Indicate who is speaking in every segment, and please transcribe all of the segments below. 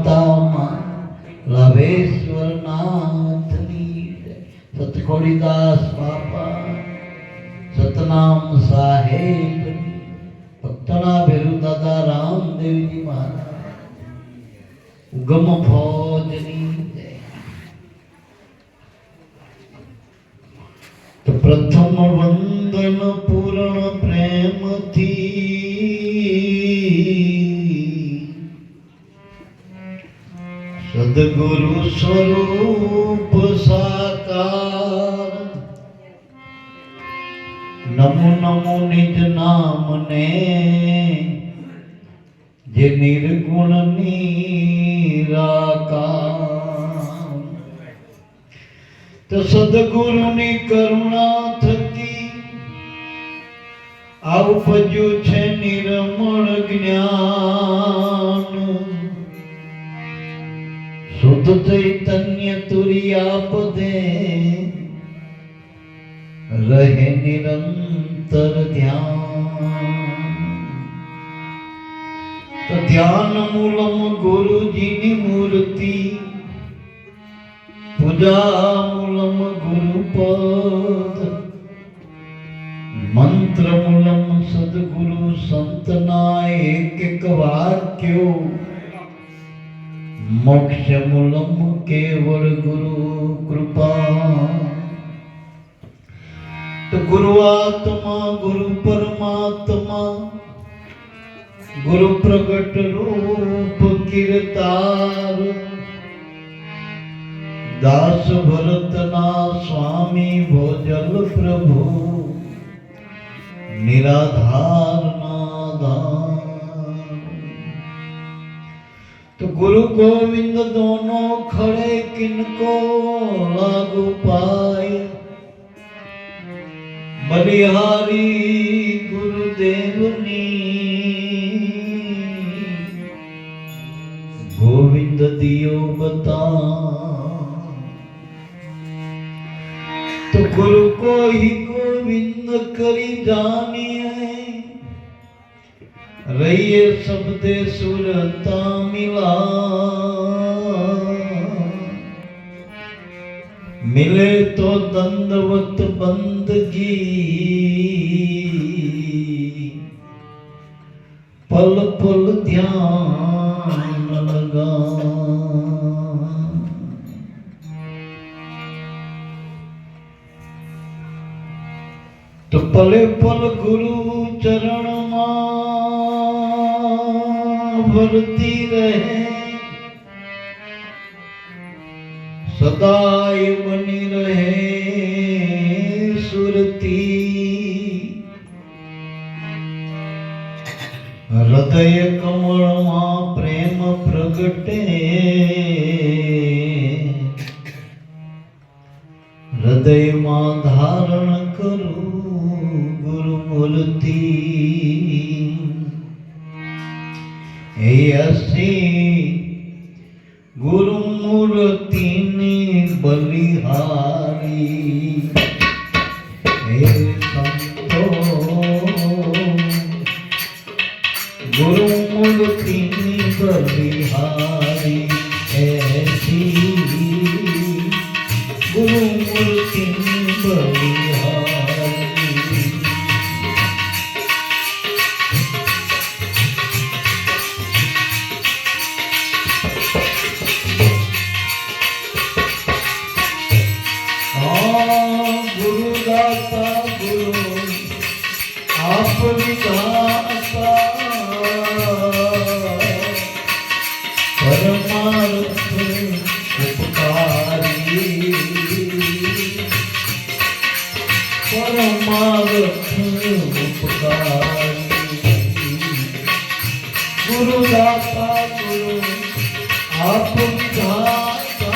Speaker 1: માતા લાભેશ્વર નાથની સતખોડીદાસ બાપા સતનામ સાહેબ ભક્તના ભેરુ દાદા રામદેવજી મહારાજ ઉગમ ફોજની તો પ્રથમ વંદન પૂર્ણ પ્રેમથી સદગુરુ સ્વરૂપ સાકાર નમો નમો નિજ નામને જે નિર્ગુણ નિરાકાર તો સદગુરુની કરુણા થકી આવપજ્યું છે નિર્મળ જ્ઞાન શુદ્ધ ચૈતન્ય તુરિયા પદે રહે નિરંતર ધ્યાન તો ધ્યાન મૂલમ ગુરુજીની મૂર્તિ પૂજા મૂલમ ગુરુપદ મંત્ર મૂલમ સદગુરુ સંતના એક એક વાક્યો મોક્ષ મૂલમ કેવળ ગુરુ કૃપા તો ગુરુ આત્મા ગુરુ પરમાત્મા ગુરુ પ્રગટ રૂપ કીર્તાર દાસ ભરતના સ્વામી ભોજલ પ્રભુ નિરાધારના દાન तो गुरु गोविंद दोनों खड़े किनको लागू पाए बलिहारी गुरुदेवनी गोविंद दियो बता तो गुरु को ही गोविंद करी जानिए रहिए शब्दे सुरता मिला मिले तो दंडवत बंदगी पल पल ध्यान लगा तो पले पल गुरु चरण भरती रहे सदाय बनी रहे सुरती हृदय कमल प्रेम प्रगटे हृदय धारण करू गुरु मूर्ति ऐसी गुरु मूर्ति ने बलिहारी हे संतो गुरु मूर्ति ने बलिहारी ऐसी गुरु मूर्ति ने बलिहारी गुरुदाता गुरु आप विधाता परमार्थ उपकारी परमार्थ उपकारी गुरुदाता गुरु आप विधाता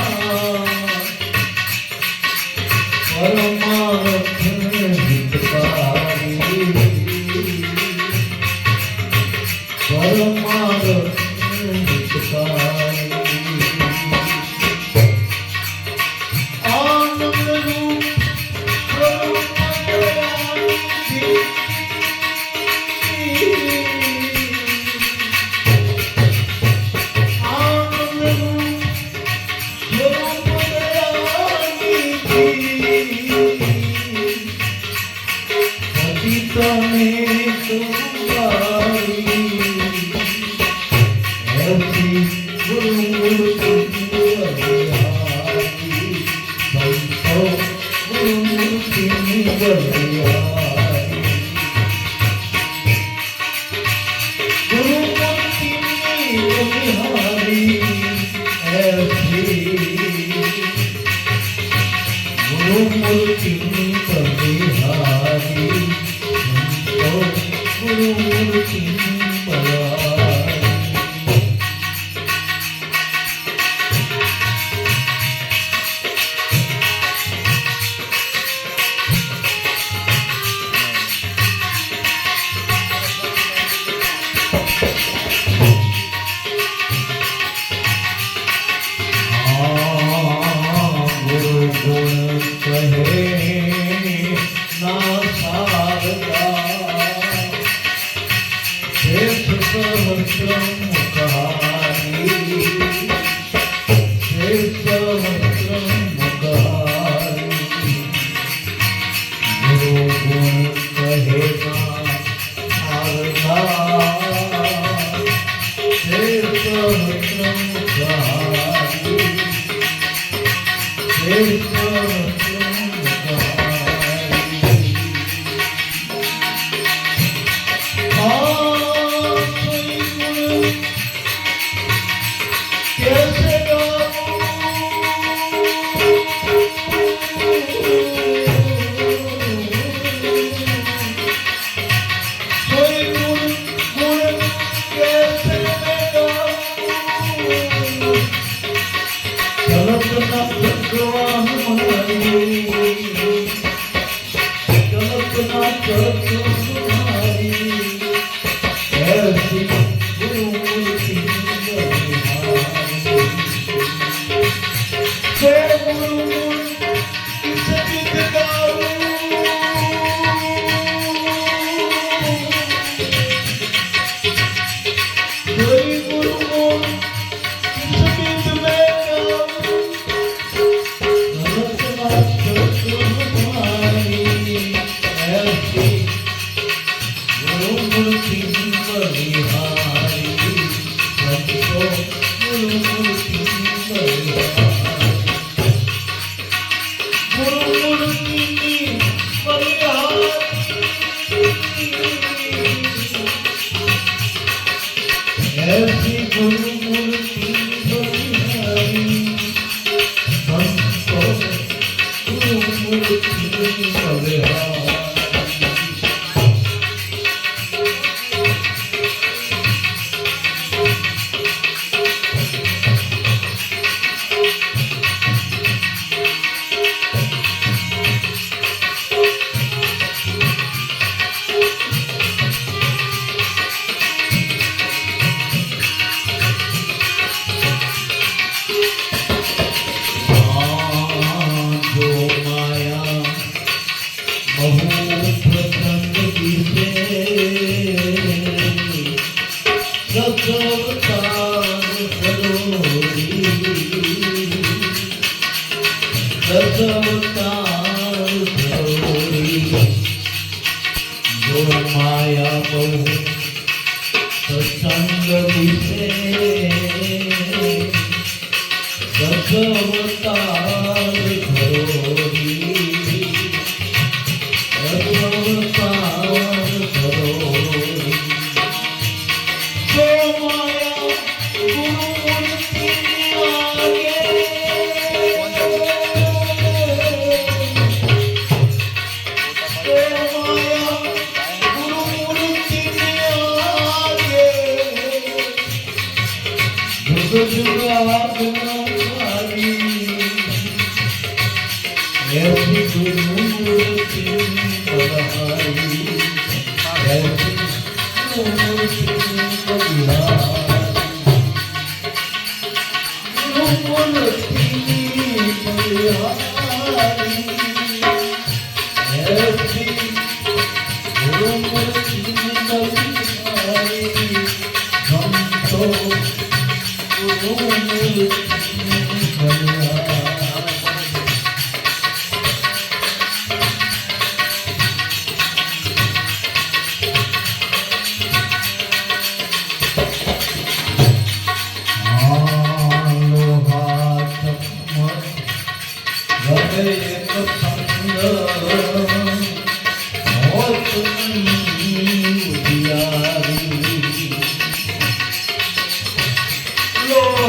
Speaker 1: परमार्थ हितकारी परमार्थ हितकारी आनंद रूप स्वरूप आनंद ऐसी गुरुमूर्ति बलिहारी संतो गुरुमूर्ति बलिहारी गुरुमूर्ति बलिहारी ऐसी गुरुमूर्ति बलिहारी संतो गुरुमूर्ति बलिहारी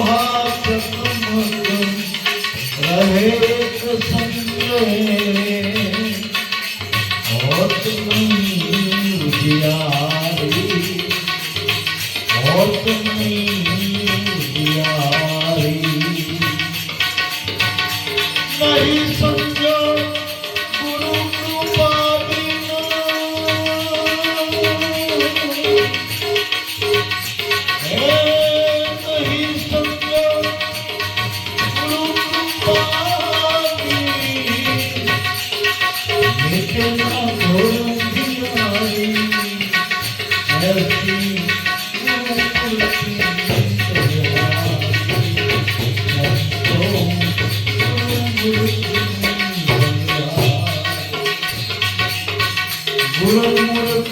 Speaker 1: हाथ कमल रहे एक संगे होत नहीं उजियारी होत नहीं उजियारी नहीं समझो गुरु कृपा बिना नहीं समझो गुरु कृपा बिना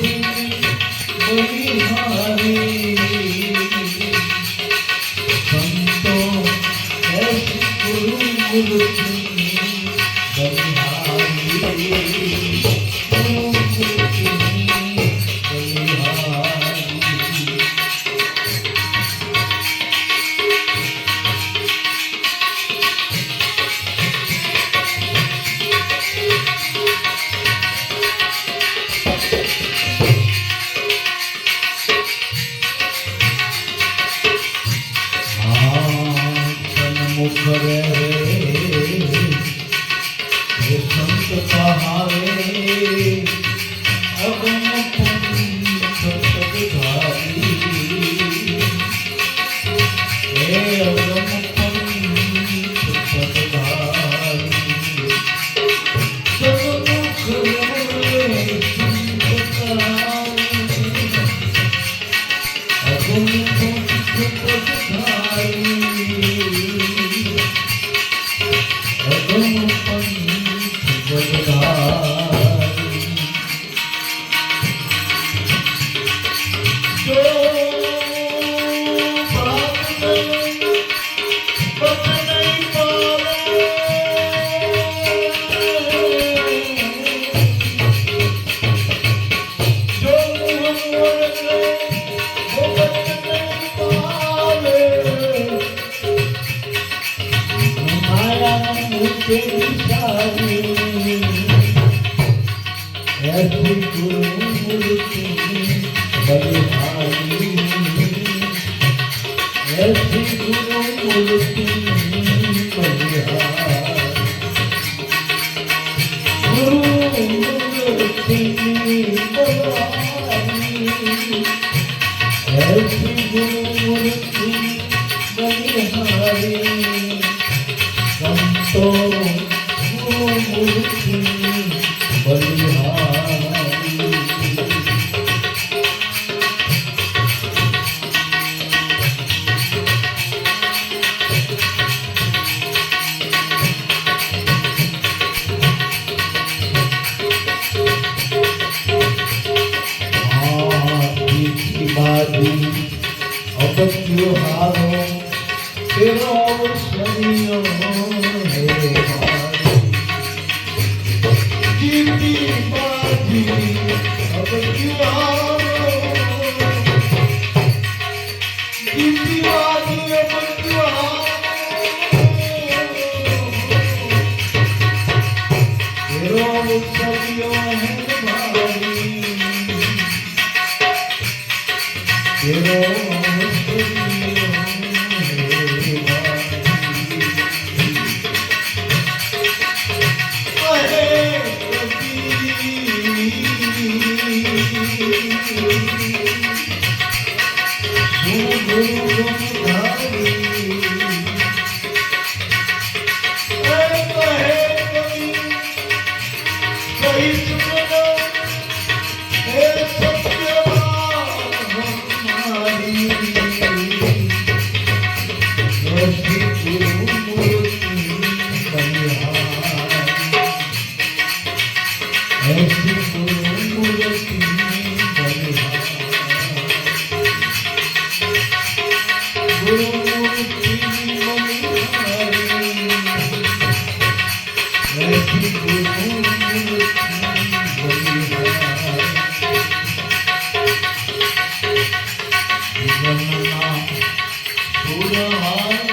Speaker 2: પૂરા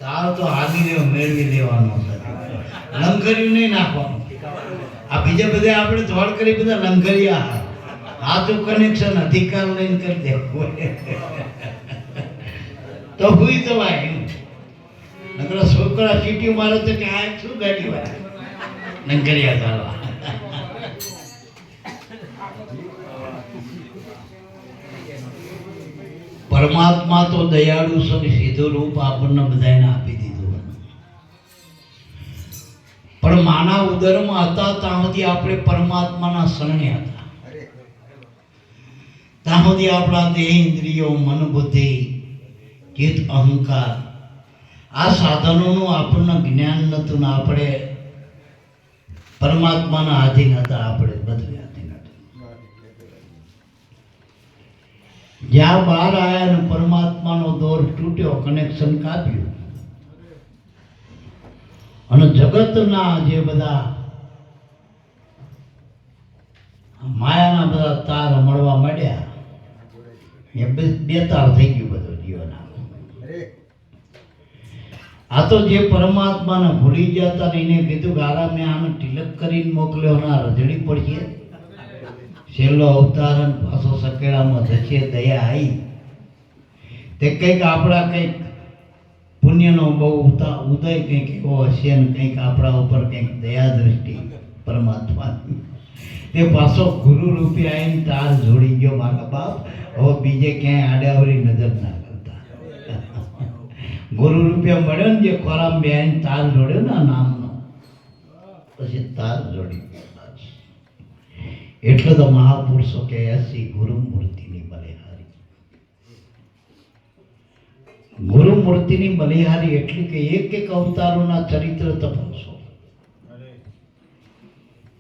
Speaker 1: તારો તો હાગીને મેળવી લેવાનો છે લંગર્યું નહીં નાખવાનું
Speaker 2: આ બીજા બધા આપણે ધોળ કરી બધા લંઘરિયા હાથું કનેક્શન અધિકાર લઈને કરી દેવું તો હુઈ જવાય એમ. નકર છોકરા સીટી મારે તો કે આ શું ગાડી વાળા લંઘરિયા ચાલવા. પરમાત્મા તો દયાળુ છે ને સીધું રૂપ આપણને બધાને આપી દીધું. પણ માના ઉદરમાં હતા ત્યાં સુધી આપણે પરમાત્માના શરણે હતા. ત્યાં સુધી આપણા દેહ ઇન્દ્રિયો મન બુદ્ધિ ચિત્ત અહંકાર આ સાધનોનું આપણને જ્ઞાન નતું ને આપણે પરમાત્માના આધીન હતા. આપણે બધું આધીન હતા. જ્યાં બહાર આવ્યા ને પરમાત્માનો દોર તૂટ્યો, કનેક્શન કાપ્યું અને જગતના જે બધા માયાના બધા તાર મળવા માંડ્યા એ બેતાર થઈ ગયું બધું જીવન. આ તો જે પરમાત્માને ભૂલી ગયા હતા ને એને કીધું કે આરામે આને તિલક કરીને મોકલ્યો ના રજડી પડશે. છેલ્લો અવતાર પાછો સકેલામાં જશે, દયા આવી તે કંઈક આપણા કંઈક પુણ્યનો બહુ ઉદય કંઈક એવો હશે ને કંઈક આપણા ઉપર કંઈક દયા દ્રષ્ટિ પરમાત્માની તે પાછો ગુરુ રૂપે આવીને તાર જોડી ગયો. મારા બાપ હવે બીજે ક્યાંય આડાવરી નજર ના કરતા. ગુરુ રૂપિયા મળ્યો ને જે ખોરામ બેન તાર જોડ્યો ને નામનો પછી તાર જોડી. એટલે તો મહાપુરુષો કે એસી ગુરુ મૂર્તિની બલિહારી. ગુરુ મૂર્તિની બલિહારી એટલી કે એક એક અવતારોના ચરિત્ર તપાસો.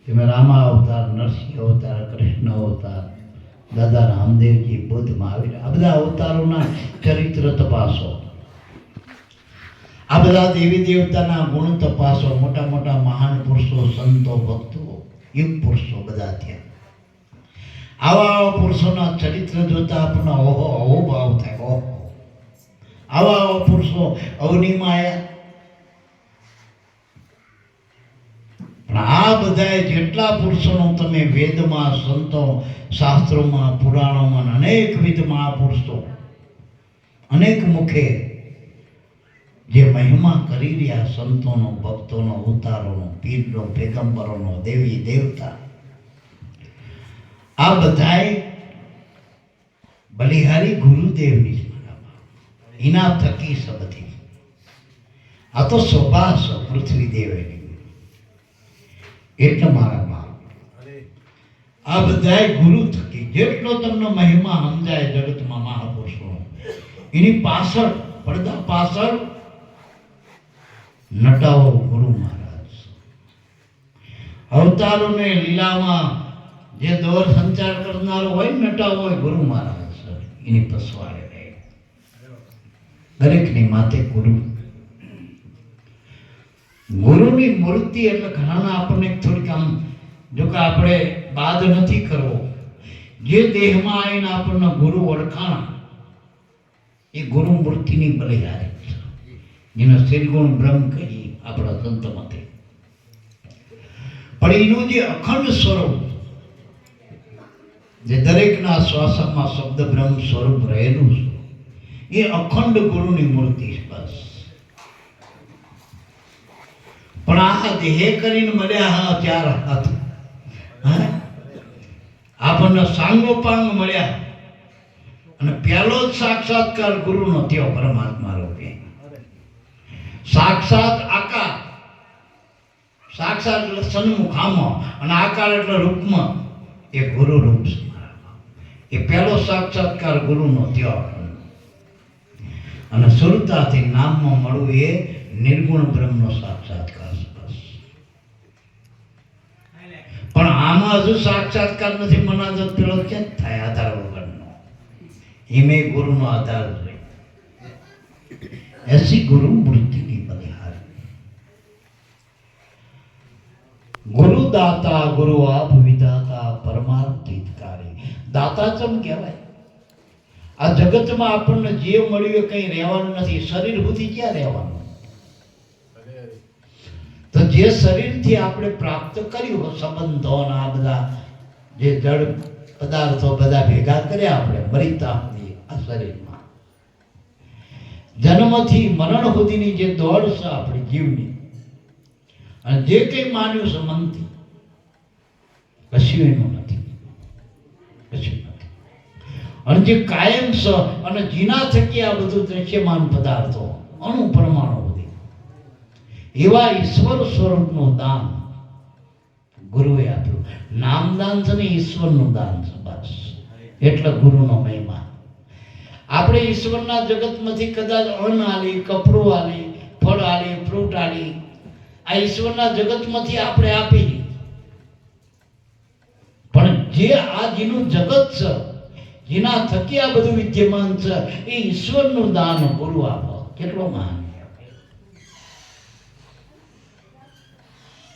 Speaker 2: તમે રામા અવતાર, નરસિંહ અવતાર, કૃષ્ણ અવતાર, દાદા રામદેવજી, બુદ્ધ, મહાવીર આ બધા અવતારોના ચરિત્ર તપાસો. આ બધા દેવી દેવતાના ગુણ તપાસો. મોટા મોટા મહાન પુરુષો, સંતો, ભક્તો, યુગ પુરુષો બધા થયા. આવા પુરુષોના ચરિત્ર જોતા આપણને ઓહો અહો ભાવ થાય. ઓહો આવા પુરુષો અવનીમાં આવ્યા. પણ આ બધા જેટલા પુરુષોનો તમે વેદમાં, સંતો, શાસ્ત્રોમાં, પુરાણોમાં અનેકવિધ મહાપુરુષો અનેક મુખે જે મહિમા કરી રહ્યા સંતોનો, ભક્તોનો, અવતારોનો, પીરનો, પેગંબરોનો, દેવી દેવતા આ બધાય બલિહારી ગુરુદેવની એના થકી છે બધી. આ તો સ્વભાવ છે પૃથ્વી દેવેની. એટલે મારા બાપ આ બધાય ગુરુ થકી જેટલો તમને મહિમા સમજાય જગતમાં મહાપુરુષો એની પાછળ પડદા પાછળ નટાવો ગુરુ મહારાજ. અવતારોને લીલામાં જે દોર સંચાર કરનારો હોય નટાવો હોય ગુરુ મહારાજ એની પસવાડે રહે. દરેકની માથે ગુરુ. ગુરુની મૂર્તિ એટલે ઘણાના આપણને થોડીક આમ જો કે આપણે બાદ નથી કરવો. જે દેહમાં આવીને આપણને ગુરુ ઓળખાણ એ ગુરુ મૂર્તિની બલિહારી છે. જેને શ્રીગુણ બ્રહ્મ કહી આપણા સંત મતે. પણ એનું જે અખંડ સ્વરૂપ જે દરેકના શ્વાસમાં શબ્દ બ્રહ્મ સ્વરૂપ રહેલું છે એ અખંડ ગુરુની મૂર્તિ છે. બસ પણ આ દેહ કરીને મળ્યા હા ચાર હાથ આપણને સાંગોપાંગ મળ્યા અને પહેલો જ સાક્ષાત્કાર ગુરુનો થયો પરમાત્મા રૂપે. સાક્ષાત આકાર, સાક્ષાત એટલે સન્મુખ આમો અને આકાર એટલે રૂપમાં એ ગુરુ રૂપ છે. એ પહેલો સાક્ષાત્કાર ગુરુનો થયો અને સુરતાથી નામમાં મળવું એ નિર્ગુણ બ્રહ્મનો સાક્ષાત્કાર છે. પણ આમાં હજુ સાક્ષાત્કાર નથી. મનાજત પેલો ક્યાં થાય આધાર વગરનો. એમે ગુરુનો આધાર છે. એસી ગુરુ મૂર્તિની બલિહારી. ગુરુ દાતા, ગુરુ આપ વિધાતા, પરમાર્થ હિતકારી. દાતા ચમ કહેવાય? આ જગતમાં આપણને જે મળ્યું એ કંઈ રહેવાનું નથી. શરીર સુધી ક્યાં રહેવાનું? તો જે જે શરીરથી આપણે પ્રાપ્ત કર્યું સંબંધો આ બધા જે જળ પદાર્થો બધા ભેગા કર્યા આપણે મરીતા સુધી આ શરીરમાં જન્મથી મરણ સુધીની જે દોડ છે આપણી જીવની અને જે કંઈ માન્યું છે મનથી કશું એનું નથી, કશું નથી. અને જે કાયમ છે અને જીના થકી આ બધું દ્રશ્યમાન પદાર્થો અણુ પરમાણુ બધી એવા ઈશ્વર સ્વરૂપનું દાન ગુરુએ આપ્યું. નામદાન છે ને ઈશ્વરનું દાન છે, બસ એટલે ગુરુનો મહિમા. આપણે ઈશ્વરના જગતમાંથી કદાચ અન્ન આલી, કપડું આલી, ફળ આલી, ફ્રૂટ આલી, આ ઈશ્વરના જગતમાંથી આપણે આપી. પણ જે આ જેનું જગત છે, જેના થકી આ બધું વિદ્યમાન છે, એ ઈશ્વરનું દાન ગુરુ આપો. કેટલો મહાન!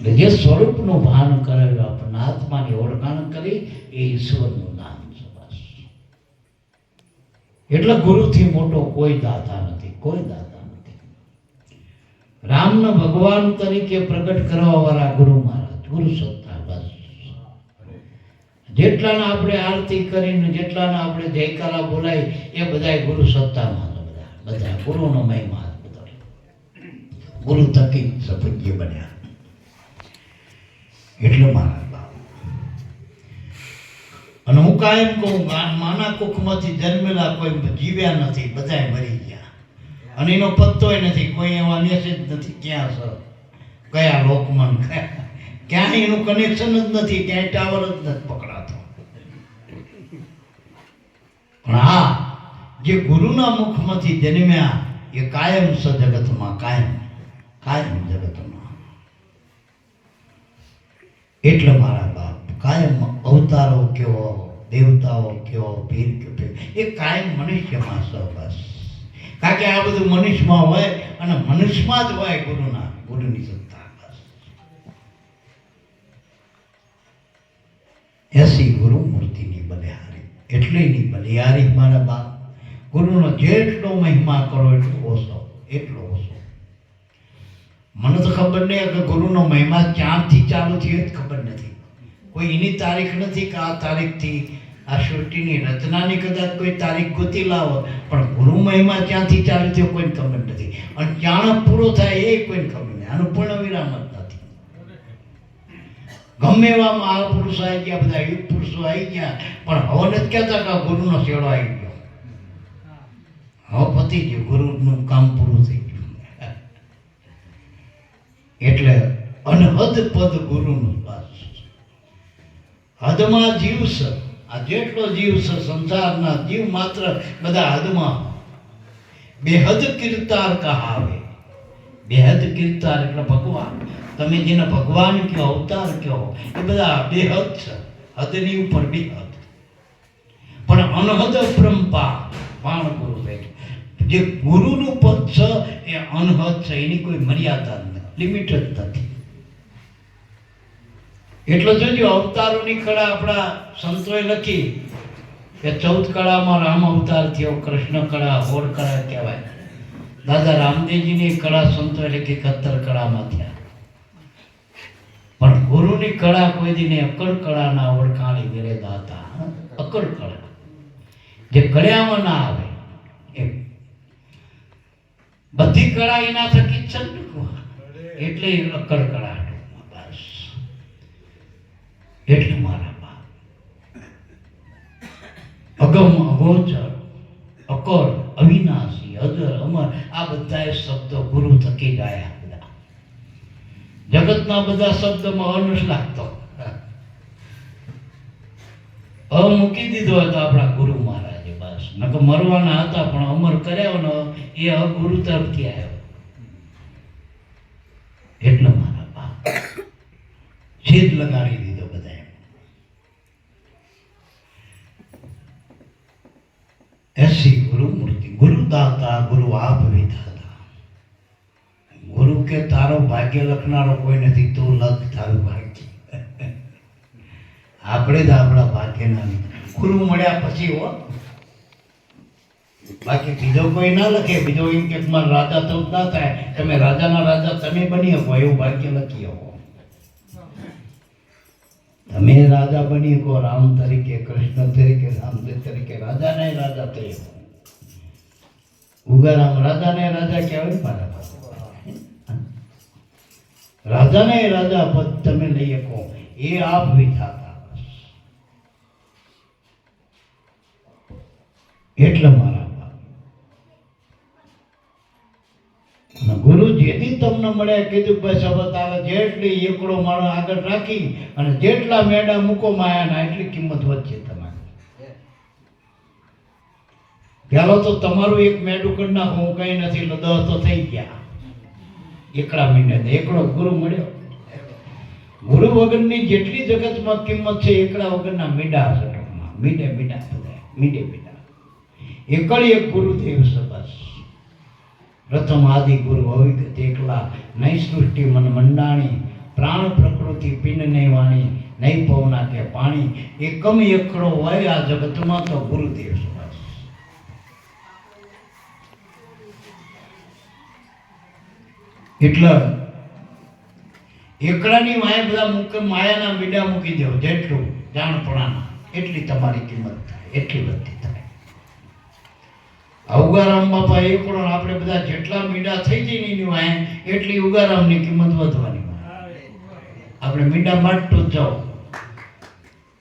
Speaker 2: જે સ્વરૂપનું ભાન કરેલું આપણને આત્માની ઓળખાણ કરી એ ઈશ્વરનું દાન છે, બસ. એટલે ગુરુથી મોટો કોઈ દાતા નથી, કોઈ દાતા નથી. રામને ભગવાન તરીકે પ્રગટ કરવા વાળા ગુરુ મહારાજ, ગુરુ સત્તા, બસ. જેટલાને આપણે આરતી કરીને, જેટલાને આપણે જયકારા બોલાય એ બધા ગુરુ સત્તામાં છે. બધા ગુરુનો મહિમા, બધા ગુરુ થકી સપૂજ્ય બન્યા. એટલે મારા બાપ, અને હું કાયમ કહું, માના કુખમાંથી જન્મેલા કોઈ જીવ્યા નથી, બધાય મરી ગયા. અને એનો પત્તોય નથી, કોઈ એવા મેસેજ નથી ક્યાં છે, કયા લોકમાં, ક્યાંય એનું કનેક્શન જ નથી, ક્યાંય ટાવર જ નથી પકડાતો. પણ હા, જે ગુરુના મુખમાંથી જન્મ્યા એ કાયમ છે જગતમાં, કાયમ, કાયમ જગતમાં. એટલે મારા બાપ, કાયમ અવતારો કયો, દેવતાઓ કયો, પીર કયો, એ કાયમ મનુષ્યમાં છે, બસ. કારણ કે આ બધું મનુષ્યમાં હોય અને મનુષ્યમાં જ હોય ગુરુની સત્તા, બસ. એસી ગુરુ મૂર્તિની બલિહારી, એટલે એની બલિહારી મારા બાપ. ગુરુનો જેટલો મહિમા કરો એટલો ઓછો, એટલો ઓછો. મને તો ખબર નહીં કે ગુરુનો મહિમા ક્યાંથી ચાલુ થયો જ ખબર નથી. કોઈ એની તારીખ નથી કે આ તારીખથી આ સૃષ્ટિની રચનાની કદાચ કોઈ તારીખ ગોતી લાવો, પણ ગુરુ મહિમા ક્યાંથી ચાલુ થયો કોઈને ખબર નથી. અને ક્યાં પૂરો થાય એ કોઈને ખબર નહીં. આનું પૂર્ણ વિરામ જ નથી. ગમે એવા મહાપુરુષો આવી ગયા, બધા યુગ પુરુષો આવી ગયા, પણ હવે નથી કહેતા કે ગુરુનો શેડો આવી ગયો, હવે પતી ગયું, ગુરુનું કામ પૂરું થઈ ગયું. એટલે અનહદ પદ ગુરુનું પાસ. હદમાં જીવ છે, આ જેટલો જીવ છે સંસારના જીવ માત્ર બધા હદમાં. બેહદ કીર્તાર કહાવે. બેહદ કીર્તાર એટલે ભગવાન. તમે જેને ભગવાન કહો, અવતાર કહો, એ બધા બેહદ છે, હદની ઉપર બેહદ. પણ અનહદ પરંપા પાણ ગુરુ બેઠ. જે ગુરુનું પદ છે એ અનહદ છે, એની કોઈ મર્યાદા નથી, લિમિટ જ નથી. એટલે જોજો, અવતારોની કળા આપણા સંતોએ લખી કે 14 કળામાં રામ અવતાર થયો, કૃષ્ણ કળા, હોળ કળા કહેવાય. દાદા રામદેવજીની કળા સંતોએ લખી 71 કળામાં થયા. પણ ગુરુની કળા કોઈ દિને અકળ કળાના ઓળખાણી મેરે દાતા. અકળ કળા જે કળ્યામાં ના આવે, એ બધી કળા એના થકી જ છે, એટલે અકળ કળા. બસ એટલે મારા બાપ, અગમ, અગોચર, અકળ, અવિનાશી, અજર, અમર, આ બધા શબ્દો ગુરુ થકી જ આવ્યા. બધા જગતના બધા શબ્દમાં અ નથી લાગતો. મૂકી દીધો હતો આપણા ગુરુ મહારાજે, બસ. નકર મરવાના હતા પણ અમર કર્યા ને એ ગુરુ તરફથી આવ્યો. એટલે મારા બાપ છેદ લગાડી દીધો બધા. એસી ગુરુ મૂર્તિ, ગુરુ દાતા, ગુરુ આપ વિધાતા. ગુરુ કે તારો ભાગ્ય લખનારો કોઈ નથી, તું લખ તારું ભાગ્ય. આપણે જ આપણા ભાગ્યના ગુરુ મળ્યા પછી હો, બાકી બીજો કોઈ ના લખે. બીજો એમ કે મારા રાજા તો જ ના થાય, તમે રાજાના રાજા તમે બની શકો એવું ભાગ્ય લખી શકો. તમે રાજા બની શકો રામ તરીકે, કૃષ્ણ તરીકે, રામદેવ તરીકે, રાજાને રાજા થઈ શકો. ઉગારામ રાજાને રાજા કહેવાય મારા પાસે. રાજાને રાજા પદ તમે લઈ શકો એ આપ વિધાતા. એટલે મારા ગુરુ જેથી તમને મળ્યા કીધું બસ હવે તારે જેટલી એકડો માણો આગળ રાખી અને જેટલા મેડા મૂકો માયાના એટલી કિંમત વધશે તમારી. પેલો તો તમારું એક મેડું કરી નાખો, હું કઈ નથી, 10 તો થઈ ગયા. એકડા મહિને એકડો ગુરુ મળ્યો. ગુરુ વગરની જેટલી જગતમાં કિંમત છે એકડા વગરના મીડા સટકમાં મીડે મીડા બધા મીડે મીડા. એકડી એક ગુરુદેવ સબસ પ્રથમ આદિ ગુરુ અવિગત એકલા. નહીં સૃષ્ટિ મન મંડાણી, પ્રાણ પ્રકૃતિ પિંડ નહીં વાણી, નહીં પવના કે પાણી. એકમ એકડો હોય આ જગતમાં તો ગુરુદેવ સબસ. એટલે એકડાની માયા બધા માયાના મીડા મૂકી દો, જેટલું જાણપણાના એટલી તમારી કિંમત થાય, એટલી વધતી થાય. ઉગારામ બાપા એકડો આપણે બધા જેટલા મીડા થઈ જાય એની વાય એટલી ઉગારામની કિંમત વધવાની. આપણે મીડા માટતું જ જાઓ.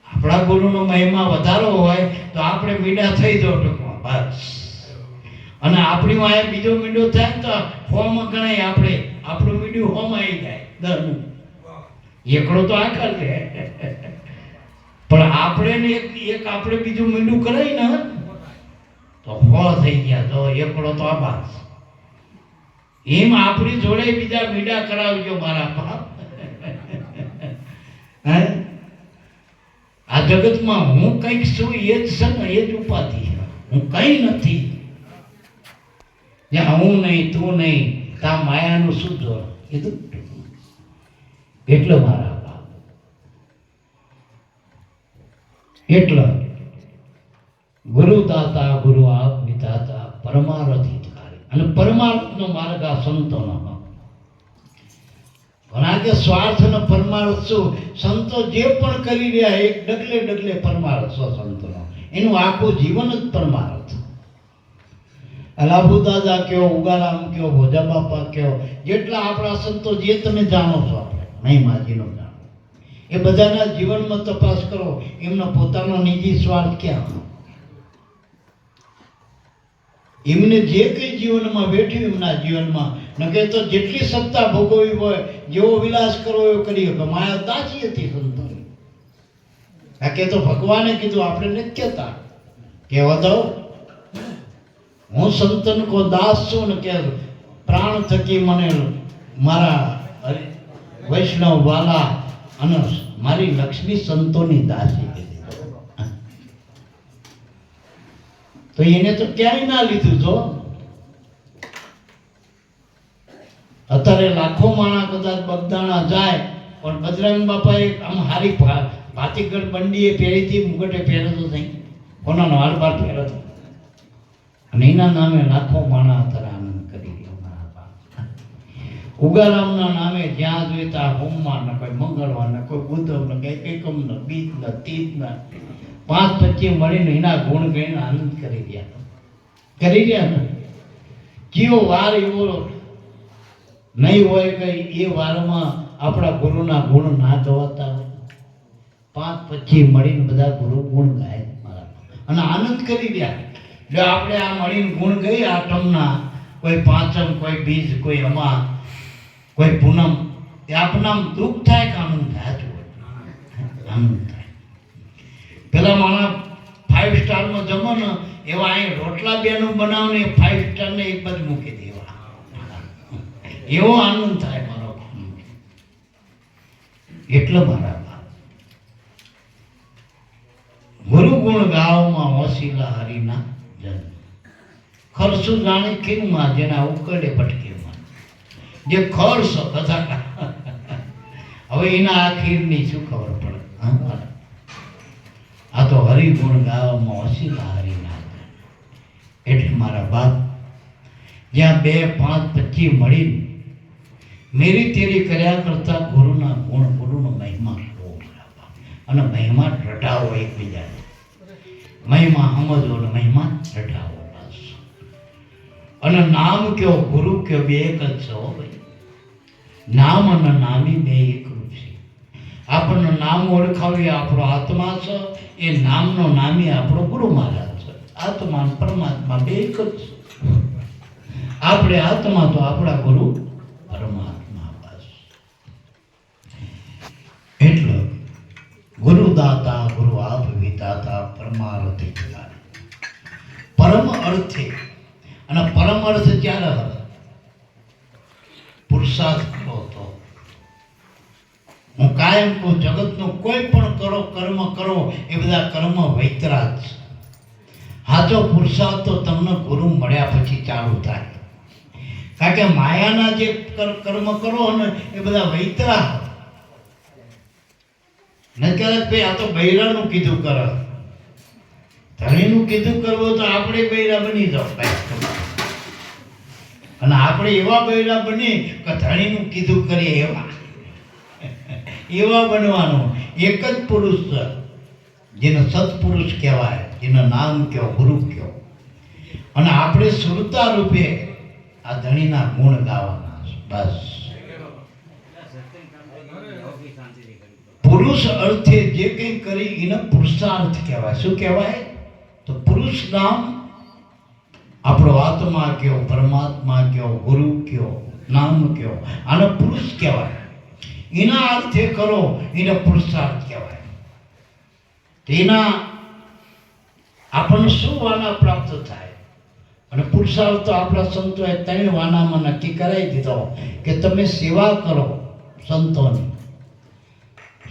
Speaker 2: આપણા ગુરુનો મહિમા વધારો હોય તો આપણે મીડા થઈ જાઓ ટૂંકમાં બસ. અને આપણી વાય બીજો મીંડો થાય તો હોમ ગણાય, આપણે આપણું મીંડું હોમ આવી જાય દરનું. એકડો તો આખર છે પણ આપણે એક આપણે બીજું મીંડું કરાય ને તો હો થઈ ગયા, તો એકડો તો આભાસ. એમ આપણી જોડે બીજા મીડા કરાવજો મારા બાપ. આ જગતમાં હું કંઈક છું એ જ છે ને, એ જ ઉપાધિ. હું કઈ નથી. જ્યાં હું નહીં તું નહીં ત્યાં માયાનું શું જોર કીધું. એટલે મારા બાપ એટલે ગુરુદાતા ગુરુ આપ વિધાતા પરમાર્થ હિતકારી. અને પરમાર્થનો માર્ગ આ સંતોનો. ઘણા કે સ્વાર્થ અને પરમાર્થ શું? સંતો જે પણ કરી રહ્યા એક ડગલે ડગલે પરમાર્થ છો સંતોનો. એનું આખું જીવન જ પરમાર્થ. લાભુ દાદા કયો, ઉગારામ કયો, ભોજા બાપા કયો, જેટલા આપણા સંતો જે તમે જાણો છો, આપણે મહિમાજીનો જાણો, એ બધાના જીવનમાં તપાસ કરો. એમનો પોતાનો નિજી સ્વાર્થ ક્યાં? એમને જે કંઈ જીવનમાં બેઠ્યું એમના જીવનમાં નકે તો જેટલી સત્તા ભોગવવી હોય, જેવો વિલાસ કરવો એવો કરી શકે. માયા દાસી હતી સંતોની. આ કે તો ભગવાને કીધું, આપણે નથી કહેતા કહેવા દો હું સંતન કો દાસ છું ને કે પ્રાણ થકી મને મારા વૈષ્ણવ વાલા અને મારી લક્ષ્મી સંતોની દાસી કીધી. તો એને તો ક્યાંય ના લીધું. તો અત્યારે લાખો માણસ કદાચ બગદાણા જાય પણ બજરંગ બાપાએ આમ હારી ભાતીગઢ બંડીએ પહેરી હતી, મુગટે પહેરતો નહીં, કોનાનો હાર બાર પહેરતો, અને એના નામે લાખો માણસ અત્યારે આનંદ કરી રહ્યા. ઉગારામના નામે જ્યાં જોઈએ ત્યાં હોમમાં ને કોઈ મંગળવાર ને કોઈ બુધવ ને કઈ એકમ ને બીજ ને તીજ ને 5-25 મળીને એના ગુણ ગઈને આનંદ કરી રહ્યા ને. જેવો વાર એવો નહીં હોય કે એ વારમાં આપણા ગુરુના ગુણ ના ગવાતા હોય. 5-25 મળીને બધા ગુરુ ગુણ ગાય મારા અને આનંદ કરી રહ્યા. જો આપણે આ મળીને ગુણ ગઈ આઠમના, કોઈ પાંચમ, કોઈ બીજ, કોઈ અમા, કોઈ પૂનમ, એ આપણા દુઃખ થાય કે આનંદ થાય? આનંદ થાય. પેલા માણસ 5 સ્ટારમાં જમો ને એવા અહીં રોટલા બેનું બનાવને 5 સ્ટારને એક બાજુ મૂકી દેવા, એવો આનંદ થાય મારો. એટલે મારા ગુરુ ગુણ ગાવમાં હોશીલા હરિના જન ખરસું જાણે ખીરમાં જેના ઉકળે ભટકેમાં જે ખર્ચ બધા. હવે એના આ ખીરની શું ખબર પડે? આ તો હરિગુણ ગાવામાં હોશીલા હરિના. એટલે મારા બાપ, જ્યાં 2, 5, 25 મળીને મેરી તેરી કર્યા કરતા ગુરુના ગુણ, ગુરુનો મહિમા લો મારા બાપ. અને મહિમા રટાવો એકબીજાને, મહિમા સમજો ને મહિમા રટાવો બસ. અને નામ કયો ગુરુ કયો બે એક જ છે હો ભાઈ. નામ અને નામી બે એકરૂપ છે. આપણને નામ ઓળખાવીએ આપણો આત્મા છે, એ નામનો નામી આપણો ગુરુ મહારાજ છે. આત્મા અને પરમાત્મા બે એક જ છે. આપણે આત્મા તો આપણા ગુરુ પરમાત્મા બસ. એટલે ગુરુદાતા ગુરુ આપ વિદાતા પરમાર્થ જ્ઞાન. પરમ અર્થે, અને પરમ અર્થ ક્યારે પુરુષાર્થ કરો તો. હું કાયમ કહું, જગતનું કોઈ પણ કરો, કર્મ કરો, એ બધા કર્મ વૈતરા જ છે. સાચો પુરુષાર્થ તો તમને ગુરુ મળ્યા પછી ચાલુ થાય. કારણ કે માયાના જે કર્મ કરો ને એ બધા વૈતરા. નથી ભાઈ આ તો બૈરાનું કીધું કરે, ધણીનું કીધું કરવું તો આપણે બૈરા બની જાવ. અને આપણે એવા બૈરા બની કે ધણીનું કીધું કરીએ એવા બનવાનું. એક જ પુરુષ છે જેને સત્પુરુષ કહેવાય, જેનું નામ કયો ગુરુ કયો. અને આપણે સુરતા રૂપે આ ધણીના ગુણ ગાવાના બસ. પુરુષ અર્થે જે કંઈ કરી એને પુરુષાર્થ કહેવાય. શું કહેવાય? તો પુરુષ નામ આપણો આત્મા કયો, પરમાત્મા કયો, ગુરુ કયો, નામ કયો, આને પુરુષ કહેવાય. એના અર્થે કરો એને પુરુષાર્થ કહેવાય. તેના આપણને શું વાના પ્રાપ્ત થાય? અને પુરુષાર્થ તો આપણા સંતોએ 3 વાનામાં નક્કી કરાવી દીધો કે તમે સેવા કરો સંતોની,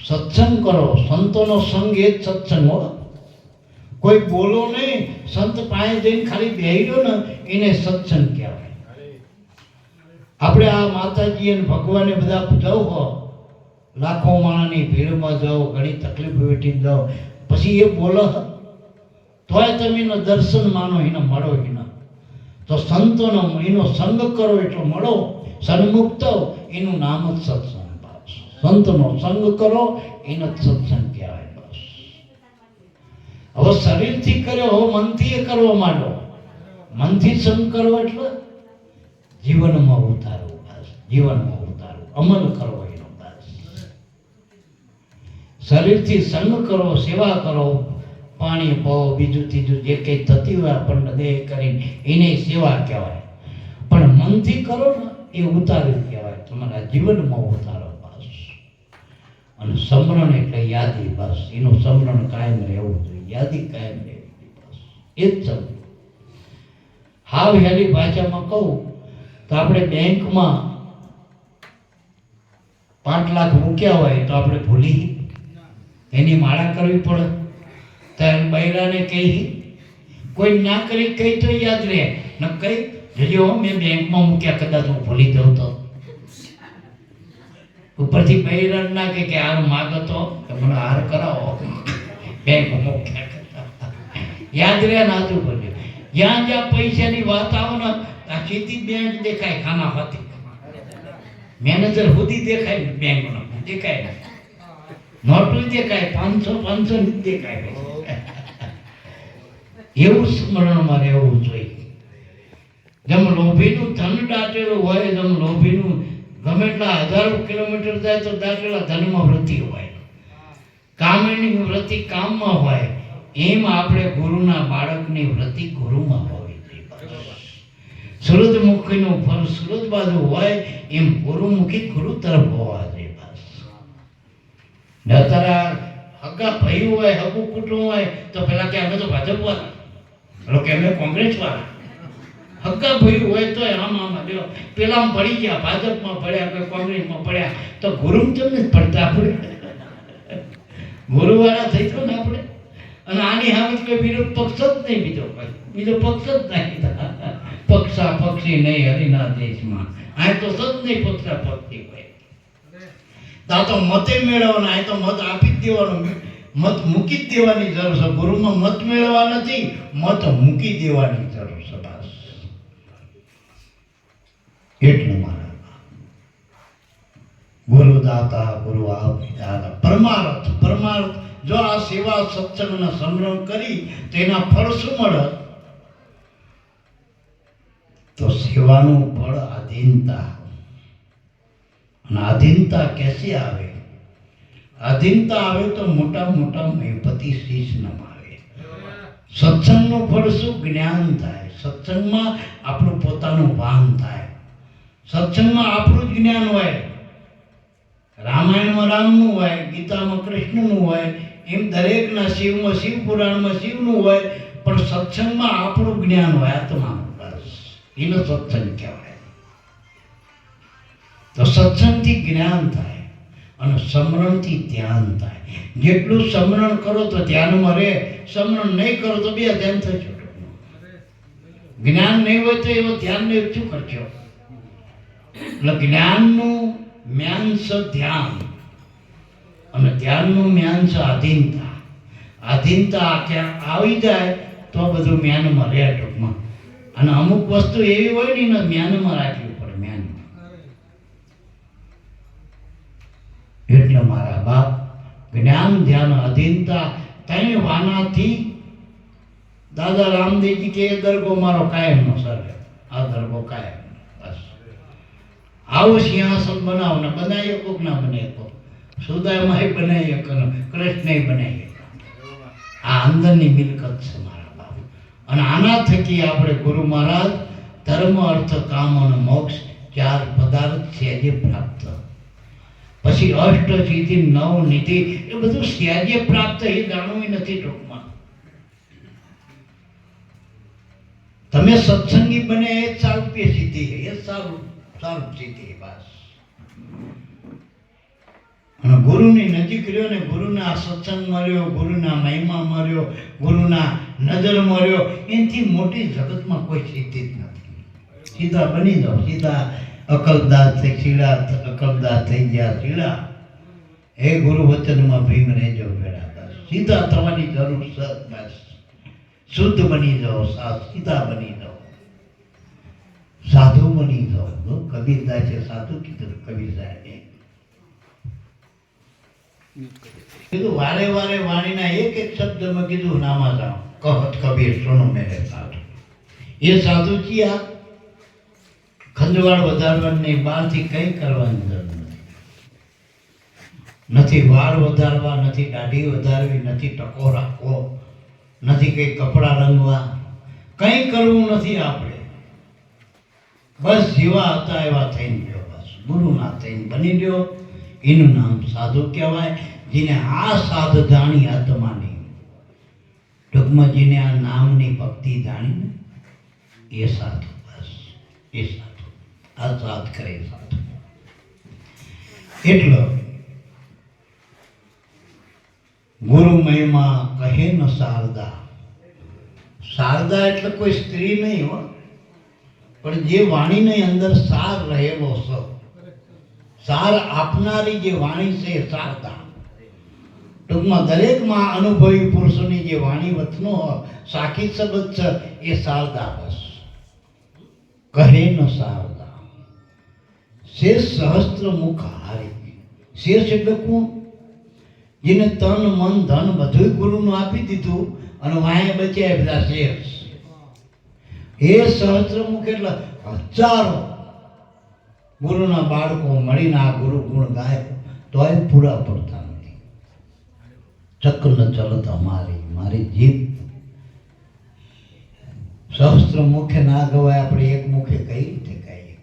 Speaker 2: સત્સંગ કરો. સંતોનો સંગ એ જ સત્સંગ હો. કોઈ બોલો નહીં, સંત પાસે જઈને ખાલી બેહી રહ્યો ને એને સત્સંગ કહેવાય. આપણે આ માતાજી અને ભગવાને બધા જાઓ હો, લાખો માણસની ભીડમાં જાઓ, ઘણી તકલીફ વેઠી જાઓ, પછી એ બોલો તોય તમે એનો દર્શન માનો, એને મળો. એના તો સંતોનો એનો સંગ કરો એટલે મળો, સન્મુખ થાઓ, એનું નામ જ સત્સંગ. સંતનો સંગ કરો એને જ સત્સંગ કહેવાય બસ. હવે શરીરથી કર્યો હો, મનથી એ કરવા માંડો. મનથી સંગ કરો એટલે જીવનમાં ઉતારવું બસ. જીવનમાં ઉતારવું, અમલ કરવો એનો બસ. શરીરથી સંગ કરો, સેવા કરો, પાણી પાઓ, બીજું ત્રીજું જે કંઈ થતી હોય આપણને દેહ કરીને એને સેવા કહેવાય. પણ મનથી કરો ને એ ઉતારવું કહેવાય. તમારા જીવનમાં ઉતારો બસ. અને સમરણ એટલે યાદી બસ. એનું સમરણ કાયમ રહેવું જોઈએ, યાદી કાયમ રહેવી બસ. એ જ સમજ. હાવ હેલી ભાષામાં કહું તો આપણે બેંકમાં 5 લાખ મૂક્યા હોય તો આપણે ભૂલી એની માળા કરવી પડે. ત્યારે બૈરાને કહી, કોઈ ના કરી કહી તો યાદ રહે, ન કહી જજો મેં બેંકમાં મૂક્યા, કદાચ હું ભૂલી જાઉં તો. ઉપરથી બૈરાન ના કે હાર માગતો કે મને હાર કરાવો, બેંક મૂક્યા. યાદ રહે ને હાથું બોલ્યું. જ્યાં જ્યાં પૈસાની વાત આવે ને આ સીધી બેંક દેખાય, ખાના ફાતી મેનેજર સુધી દેખાય, બેંકનો દેખાય, નોટું દેખાય, 500 ની દેખાય. એવું સ્મરણમાં રહેવું જોઈએ. જેમ લોભીનું ધન દાટેલું હોય, જેમ લોભીનું ગમે એટલા હજારો કિલોમીટર જાય તો દાટેલા ધનમાં વૃત્તિ હોય, કામની વૃત્તિ કામમાં હોય, એમ આપણે ગુરુના બાળકની વૃત્તિ ગુરુમાં હોવી જોઈએ. સૂરજમુખીનું ફળ સૂરજ બાજુ હોય એમ ગુરુમુખી ગુરુ તરફ હોવા જોઈએ બસ. તારા હગા ભાઈ હોય, હગું કુટુંબ હોય તો પેલા કે અમે તો ભાજપ વાળા, પેલો કે અમે કોંગ્રેસ વાળા. હગા ભાઈ હોય તો આમાં પેલા પડી ગયા, ભાજપમાં પડ્યા, કોઈ કોંગ્રેસમાં પડ્યા, તો ગુરુ કેમ નથી પડતા આપણે? ગુરુવાળા થઈ ગયો ને આપણે. અને આની સામે કોઈ વિરોધ પક્ષ જ નહીં, બીજો પક્ષ જ નહીં. પક્ષા પક્ષી નહીં હરિના દેશમાં. આ તો સદ નહીં પક્ષા પક્ષી હોય. આ તો મતે મેળવવાના, આ તો મત આપી જ દેવાનો, મત મૂકી જ દેવાની જરૂર છે. ગુરુમાં મત મેળવવા નથી, મત મૂકી દેવાની જરૂર છે બસ. એટલે મારા ગુરુદાતા ગુરુ આપીદાતા પરમાર્થ જો આ સેવા સત્સંગનો સંગ્રહ કરી તેના ફળ શું મળે? તો સેવાનું ફળ આધીનતા. અને આધીનતા कैसे આવે? આધીનતા આવે તો મોટા મોટા મેપતિ શીશ નમાવે. સત્સંગનું ફળ શું? જ્ઞાન થાય. સત્સંગમાં આપણું પોતાનું ભાન થાય. સત્સંગમાં આપણું જ જ્ઞાન હોય. રામાયણમાં રામનું હોય, ગીતામાં કૃષ્ણનું હોય, એમ દરેકના શિવમાં શિવ પુરાણમાં શિવનું હોય, પણ સત્સંગમાં આપણું જ્ઞાન હોય, આત્માનું. બસ એનો સત્સંગ કહેવાય. તો સત્સંગથી જ્ઞાન થાય અને સમરણથી ધ્યાન થાય. જેટલું સમરણ કરો તો ધ્યાનમાં રહે, સમરણ નહીં કરો તો બે ધ્યાન થશે. જ્ઞાન નહીં હોય તો એવો ધ્યાન નહીં, શું કરશો? એટલે જ્ઞાનનું મ્યાંસ ધ્યાન અને ધ્યાનનું મ્યાંસ આધીનતા. આધીનતા આવી જાય તો બધું જ્ઞાનમાં રહે ટૂંકમાં. અને અમુક વસ્તુ એવી હોય ને જ્ઞાનમાં રાખવી પડે. જ્ઞાનમાં એટલે મારા બાપ જ્ઞાન ધ્યાન આધીનતા ત્રણ વાનાથી દાદા રામદેવજી કે એ દરગો મારો કાયમનો સર્વે. આ દરગો કાયમ. બસ આવો સિંહાસન બનાવો ને બનાવી શકો ના બનાવી શકો. સુદામાં બનાવી શકો, કૃષ્ણ બનાવી શકો. આ અંદરની મિલકત છે મારા બાપ. અને આના થકી આપણે ગુરુ મહારાજ ધર્મ અર્થ કામ અને મોક્ષ ચાર પદાર્થ સહેજે પ્રાપ્ત. પછી અષ્ટ સિદ્ધિ નવ નિધિ એ બધું સહેજે પ્રાપ્ત. એ જાણવું નથી ટૂંકમાં. તમે સત્સંગી બને એ જ સારું સિદ્ધિ, એ સારું સારું સિદ્ધિ. બસ અને ગુરુની નજીક રહ્યો ને, ગુરુના સત્સંગ મળ્યો, ગુરુના મહિમા મળ્યો, ગુરુના નજર મળ્યો, એનાથી મોટી જગતમાં કોઈ સિદ્ધિ જ નથી. સીધા બની જાઓ. સીધા અકલદાસ થઈ સીડા, અકલદાસ થઈ ગયા સીડા. હે ગુરુ વચનમાં ભીમ રહેજો બેડા. બસ સીધા થવાની જરૂર છે. બસ શુદ્ધ બની જાઓ, સીધા બની જાઓ, સાધુ બની જાઓ. કબીરદાસે સાધુ કીધું. કબીરદાસે કીધું વારે વારે વાણીના એક એક શબ્દમાં કીધું નામા જાઓ કહત કબીર સુનો મેરે સાધુ. એ સાધુ છીએ. ખંજવાળ વધારવાની બહારથી કંઈ કરવાની જરૂર નથી. નથી વાળ વધારવા, નથી દાઢી વધારવી, નથી ટકો રાખવો, નથી કંઈ કપડાં રંગવા, કંઈ કરવું નથી આપણે. બસ જેવા હતા એવા થઈને ગયો. બસ ગુરુના થઈને બની ગયો. એનું નામ સાધુ કહેવાય. જેને આ સાધ જાણી આત્માની, ટૂંકમાં જેને આ નામની ભક્તિ જાણી ને એ સાધુ. બસ એ સાધુ. આ સાધ કરે સાધુ. એટલો ગુરુ મહિમા કહે ન શારદા. શારદા એટલે કોઈ સ્ત્રી નહીં હો, પણ જે વાણીની અંદર સાર રહેલો છે, સાર આપનારી જે વાણી છે એ શારદા. ટૂંકમાં દરેકમાં અનુભવી પુરુષોની જે વાણી વચનો સાખી શબ્દ છે એ શારદા. બસ કહે ન શારદા. શેષ સહસ્ત્ર મુખ હારી. શેષ એટલે કોણ? જેને તન મન ધન બધું ગુરુનું આપી દીધું અને વાંહે બચ્યા બધા શેષ. એ સહસ્ત્રમુખ એટલે હજારો ગુરુના બાળકો મળીને આ ગુરુ ગુણ ગાય તોય પૂરા પડતા નથી. ચક્ર ચલત અમારી મારી જીભ સહસ્ત્ર મુખે ના ગવાય, આપણે એક મુખે કઈ રીતે ગાઈએ?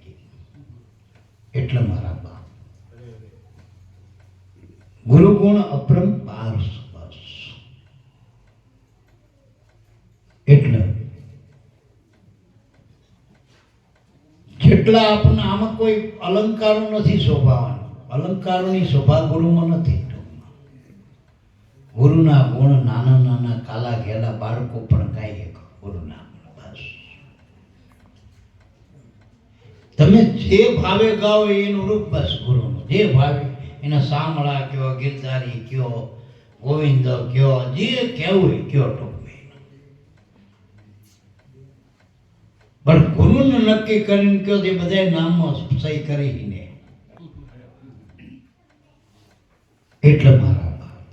Speaker 2: એટલે મારા બાપ ગુરુ ગુણ અપરંપાર. એટલે જેટલા આપણને આમાં કોઈ અલંકારો નથી શોભાવાનું. અલંકારોની શોભા ગુરુમાં નથી. ગુરુના ગુણ નાના નાના કાલા ઘેલા બાળકો પણ ગાય ગુરુના. બસ તમે જે ભાવે ગાઓ એનું રૂપ. બસ ગુરુનું જે ભાવે એના સામળા કયો, ગિરધારી કયો, ગોવિંદ કયો, જે કહેવું કયો ટોપે. પણ ગુરુ ધૂન નક્કી કરીને કયો તે બધા નામમાં સહી કરીને એટલે મારા બાપ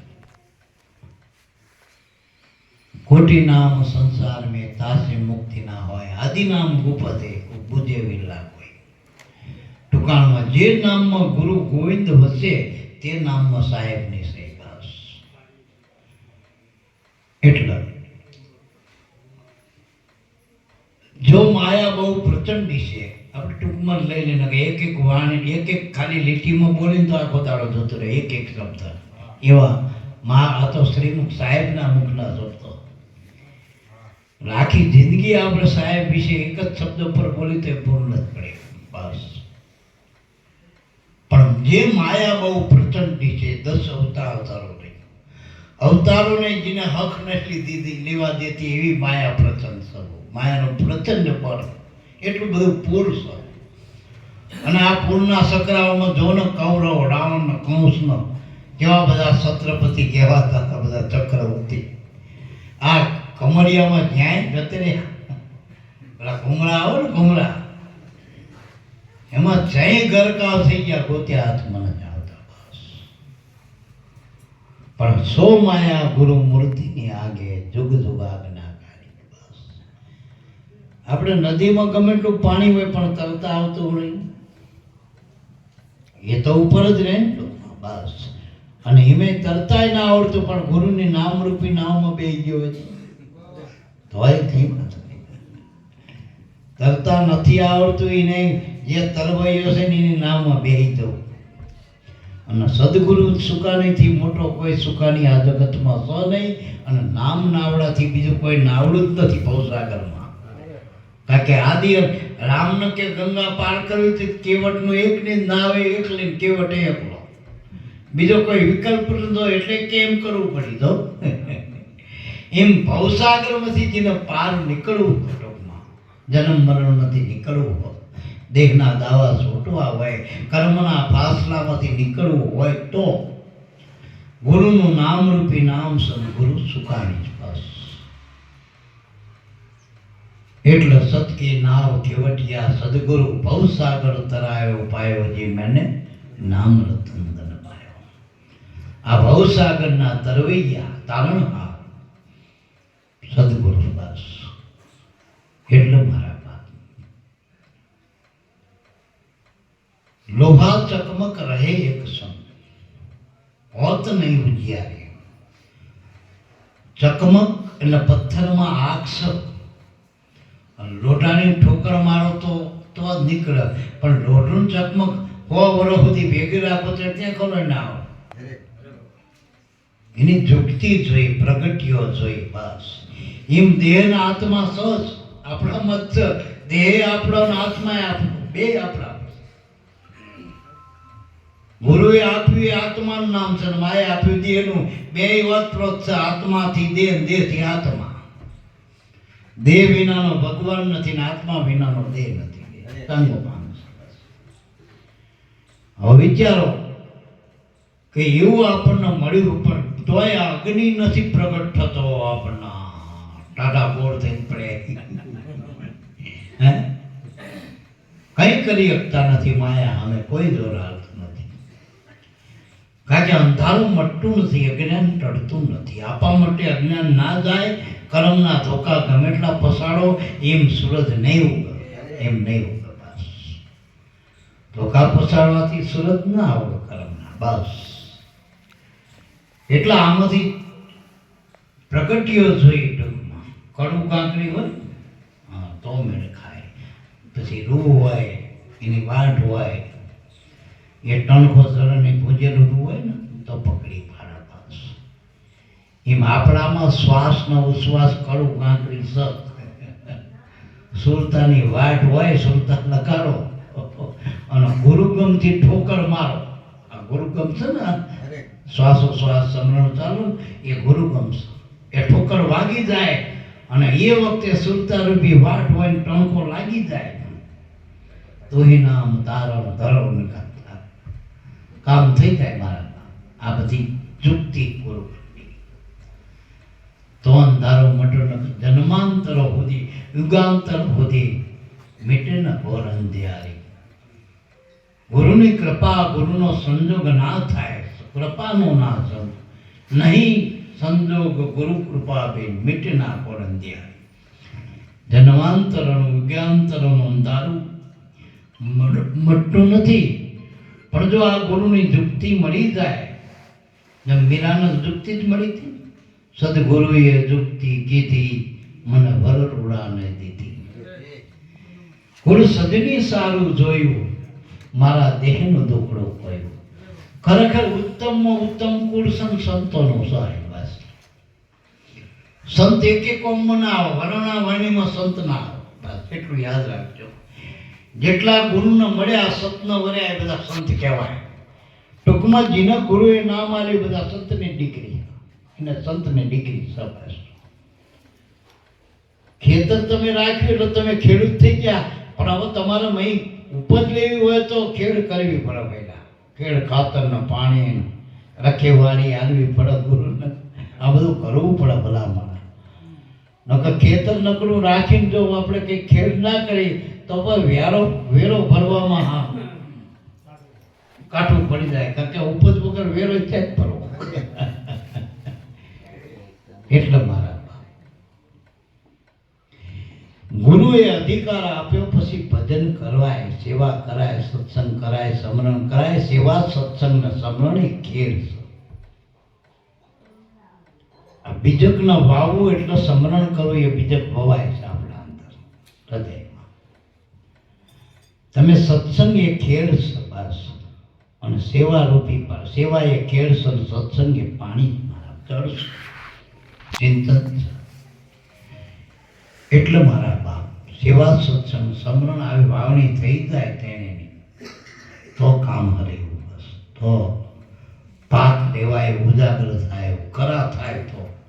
Speaker 2: કોટી નામ સંસાર में तासे मुक्ति ना હોય આદિ નામ ગુપતે બુજે વિરલા કોઈ ટુકાણમાં જે નામમાં ગુરુ ગોવિંદ વસે તે નામમાં સાહેબની સહી બસ એટલે જો માયા બહુ પ્રચંડી છે આપણે ટૂંકમાં લઈ લઈને કે એક એક વાણી એક એક ખાલી લીટીમાં બોલીને તો આખો દાડો જતો રહે એક એક શબ્દ એવા આ તો શ્રીમુખ સાહેબના મુખના શબ્દો આખી જિંદગી આપણે સાહેબ વિશે એક જ શબ્દ પર બોલી તો એ પૂર્ણ જ પડે બસ પણ જે માયા બહુ પ્રચંડી છે 10 અવતારોને જેને હક નથી દીધી લેવા દેતી એવી માયા પ્રચંડ સ્વરૂપ માયાનો પ્રચંડ પર એટલું બધું પૂર છે અને આ પૂરના સકરાઓમાં જો ને કૌરવ રાવણ કંસનો કેવા બધા છત્રપતિ કહેવાતા હતા બધા ચક્રવર્તી આ કમરિયામાં જ્ઞાન જતે રહ્યા પેલા ઘુમરા આવે ને ઘુમરા એમાં જય ગરકાવ થઈ ગયા ગોત્યા હાથમાં જ આવતા બસ પણ સો માયા ગુરુ મૂર્તિની આગે જુગ જુગ આજ્ઞાકારી બસ આપણે નદીમાં ગમે એટલું પાણી હોય પણ તરતા આવતું નહીં એ તો ઉપર જ રહે ને બસ અને એમે તરતાય ના આવડતું પણ ગુરુની નામરૂપી નામમાં બેસી ગયો હોય તોય થઈ તરતા નથી આવડતું એને જે તરવૈયો છે ને એની નામમાં બેસી દઉં અને સદગુરુ સુકાનીથી મોટો કોઈ સુકાની આ જગતમાં સ નહીં અને નામ નાવડાથી બીજું કોઈ નાવડું જ નથી ભવસાગરમાં કારણ કે આદિ રામને કે ગંગા પાર કરવી તો કેવટનું એક ને નાવે એક લઈને કેવટ એકલો બીજો કોઈ વિકલ્પ નતો એટલે કેમ કરવું પડી તો એમ ભવસાગરમાંથી જેને પાર નીકળવું ટૂંકમાં જન્મ મરણ નથી નીકળવું હોય દેહના દાવા છોટવા હોય કર્મના ફાસલામાંથી નીકળવું હોય તો ગુરુનું નામરૂપી નામ સદગુરુ સુકાણી જ બસ એટલે સતકી નાવ કેવટિયા સદગુરુ ભવસાગર તરાયો પાયો જે મેને નામ રતન ધન પાયો આ ભવસાગરના તરવૈયા તારણહાર સદગુરુ બસ એટલે મારા બાપ લોહા ચકમક રહે એક સંગ હોત નહીં ઉજિયારે ચકમક એટલે પથ્થરમાં આગ લોઢાની ઠોકર મારો તો જ નીકળે પણ લોઢું ચકમક 100 વર્ષ સુધી ભેગી રાખો તો ત્યાં ખબર ના આવે એની જુગતી જોઈ પ્રગટ્યો જોઈ બસ એમ દેહના આત્મા સહજ આપણા મત દેહ આપણો આત્મા આપણો બે આપણા ગુરુએ આપ્યું આત્માનું નામ છે માએ આપ્યું દેહનું બે વાત પ્રોત છે આત્માથી દેહ દેહથી આત્મા દેહ વિનાનો ભગવાન નથી ને આત્મા વિનાનો દેહ નથી હવે વિચારો કે એવું આપણને મળ્યું પણ તોય અગ્નિ નથી પ્રગટ થતો આપણને ટાટા બોર થઈને પડે કઈ કરી શકતા નથી માયા અમે કોઈ જોર હાલતું નથી કારણ કે અંધારું મટતું નથી અજ્ઞાન ટળતું નથી આપવા માટે અજ્ઞાન ના જાય કર્મના ધોકા ગમે એટલા પસાડો એમ સૂરજ નહીં ઉગે એમ નહીં ઉગે બસ ધોકા પસાડવાથી સૂરજ ના આવે કર્મના બસ એટલા આમાંથી પ્રગટ્યો જોઈ ટૂંકમાં કડું કાંકરી હોય હા તો મેળ ખાય પછી રૂ હોય એની વાટ હોય એ ટણખો સરને ભૂજેલું રૂ હોય ને તો પકડી પાડે બસ એમ આપણામાં શ્વાસનો ઉશ્વાસ કડું કાંકરી સુરતાની વાટ હોય સુરતા નકારો અને ગુરુગમથી ઠોકર મારો આ ગુરુગમ છે ને શ્વાસોશ્વાસ સમરણ ચાલુ એ ગુરુગમ છે એ ઠોકર વાગી જાય અને એ વખતે સુરતારૂપી વાટ હોય ને ટણકો લાગી જાય તો એ નામ તારણ ધરણ કરતા કામ થઈ જાય મારા આ બધી ચૂકતી ગુરુ તો અંધારો મટો જન્માંતરો સુધી યુગાંતર સુધી मिटे न घोर अंधियारी। गुरुनी कृपा गुरुनो संजोग ना थाय कृपानो ना संग नहीं संजोग गुरु कृपा बे मिटे ना घोर अंधियारी। જન્માંતરનું યુગાંતરનું અંધારું મટતું નથી, પણ જો આ ગુરુની જુક્તિ મળી જાય, જેમ મીરાને જુક્તિ જ મળી હતી, સદગુરુએ જુક્તિ કીધી મને વરરુડાને દીધી. ગુરુ સજની સારું જોયું મારા દેહનું દુખડું કહ્યું. ખરેખર ઉત્તમમાં ઉત્તમ કુળ સંતોનો સહાય. બસ સંત એક કોમમાં ના આવે, વર્ણા વર્ણીમાં સંત ના આવે. બસ એટલું યાદ રાખજો. જેટલા ગુરુને મળ્યા સતના વર્યા એ બધા સંત કહેવાય. ટૂંકમાં જેના ગુરુએ નામ આલ્યું બધા સંતની ડિગ્રી, એને સંતની ડિગ્રી સપાસ. ખેતર તમે રાખ્યું એટલે તમે ખેડૂત થઈ ગયા, પણ હવે તમારે મહી ઉપજ લેવી હોય તો ખેડ કરવી પડે. પહેલા ખેડ ખાતરને પાણી રખેવાળી આલવી પડે. ગુરુને આ બધું કરવું પડે ભલામણ. નકર ખેતર નકરું રાખીને જો આપણે કંઈ ખેડ ના કરી તો વેરો ભરવામાં હા કાઠું પડી જાય, કારણ કે ઉપજ વગર વેરો છે જ ભરવો. એટલે મારા ગુરુએ અધિકાર આપ્યો, પછી ભજન કરવાય, સેવા કરાય, સત્સંગ કરાય, સમરણ કરાય. સેવા સત્સંગ ને સમરણ એ ખેડ છે. આ બીજક ન વાવવું એટલે સમરણ કરવું એ બીજક વવાય છે આપણા અંદર હૃદયમાં. તમે સત્સંગ એ ખેડ છે બસ, અને સેવા રૂપી પર સેવા એ ખેડ છે, અને સત્સંગ એ પાણી જળ છે, ચિંતન છે. એટલે મારા બાપ સેવા સત્સંગ સમરણ આવી વાવણી થઈ જાય તેની તો કામ હરેવું. બસ તો પાક લેવાય, ઉજાગર થાય, કરા થાય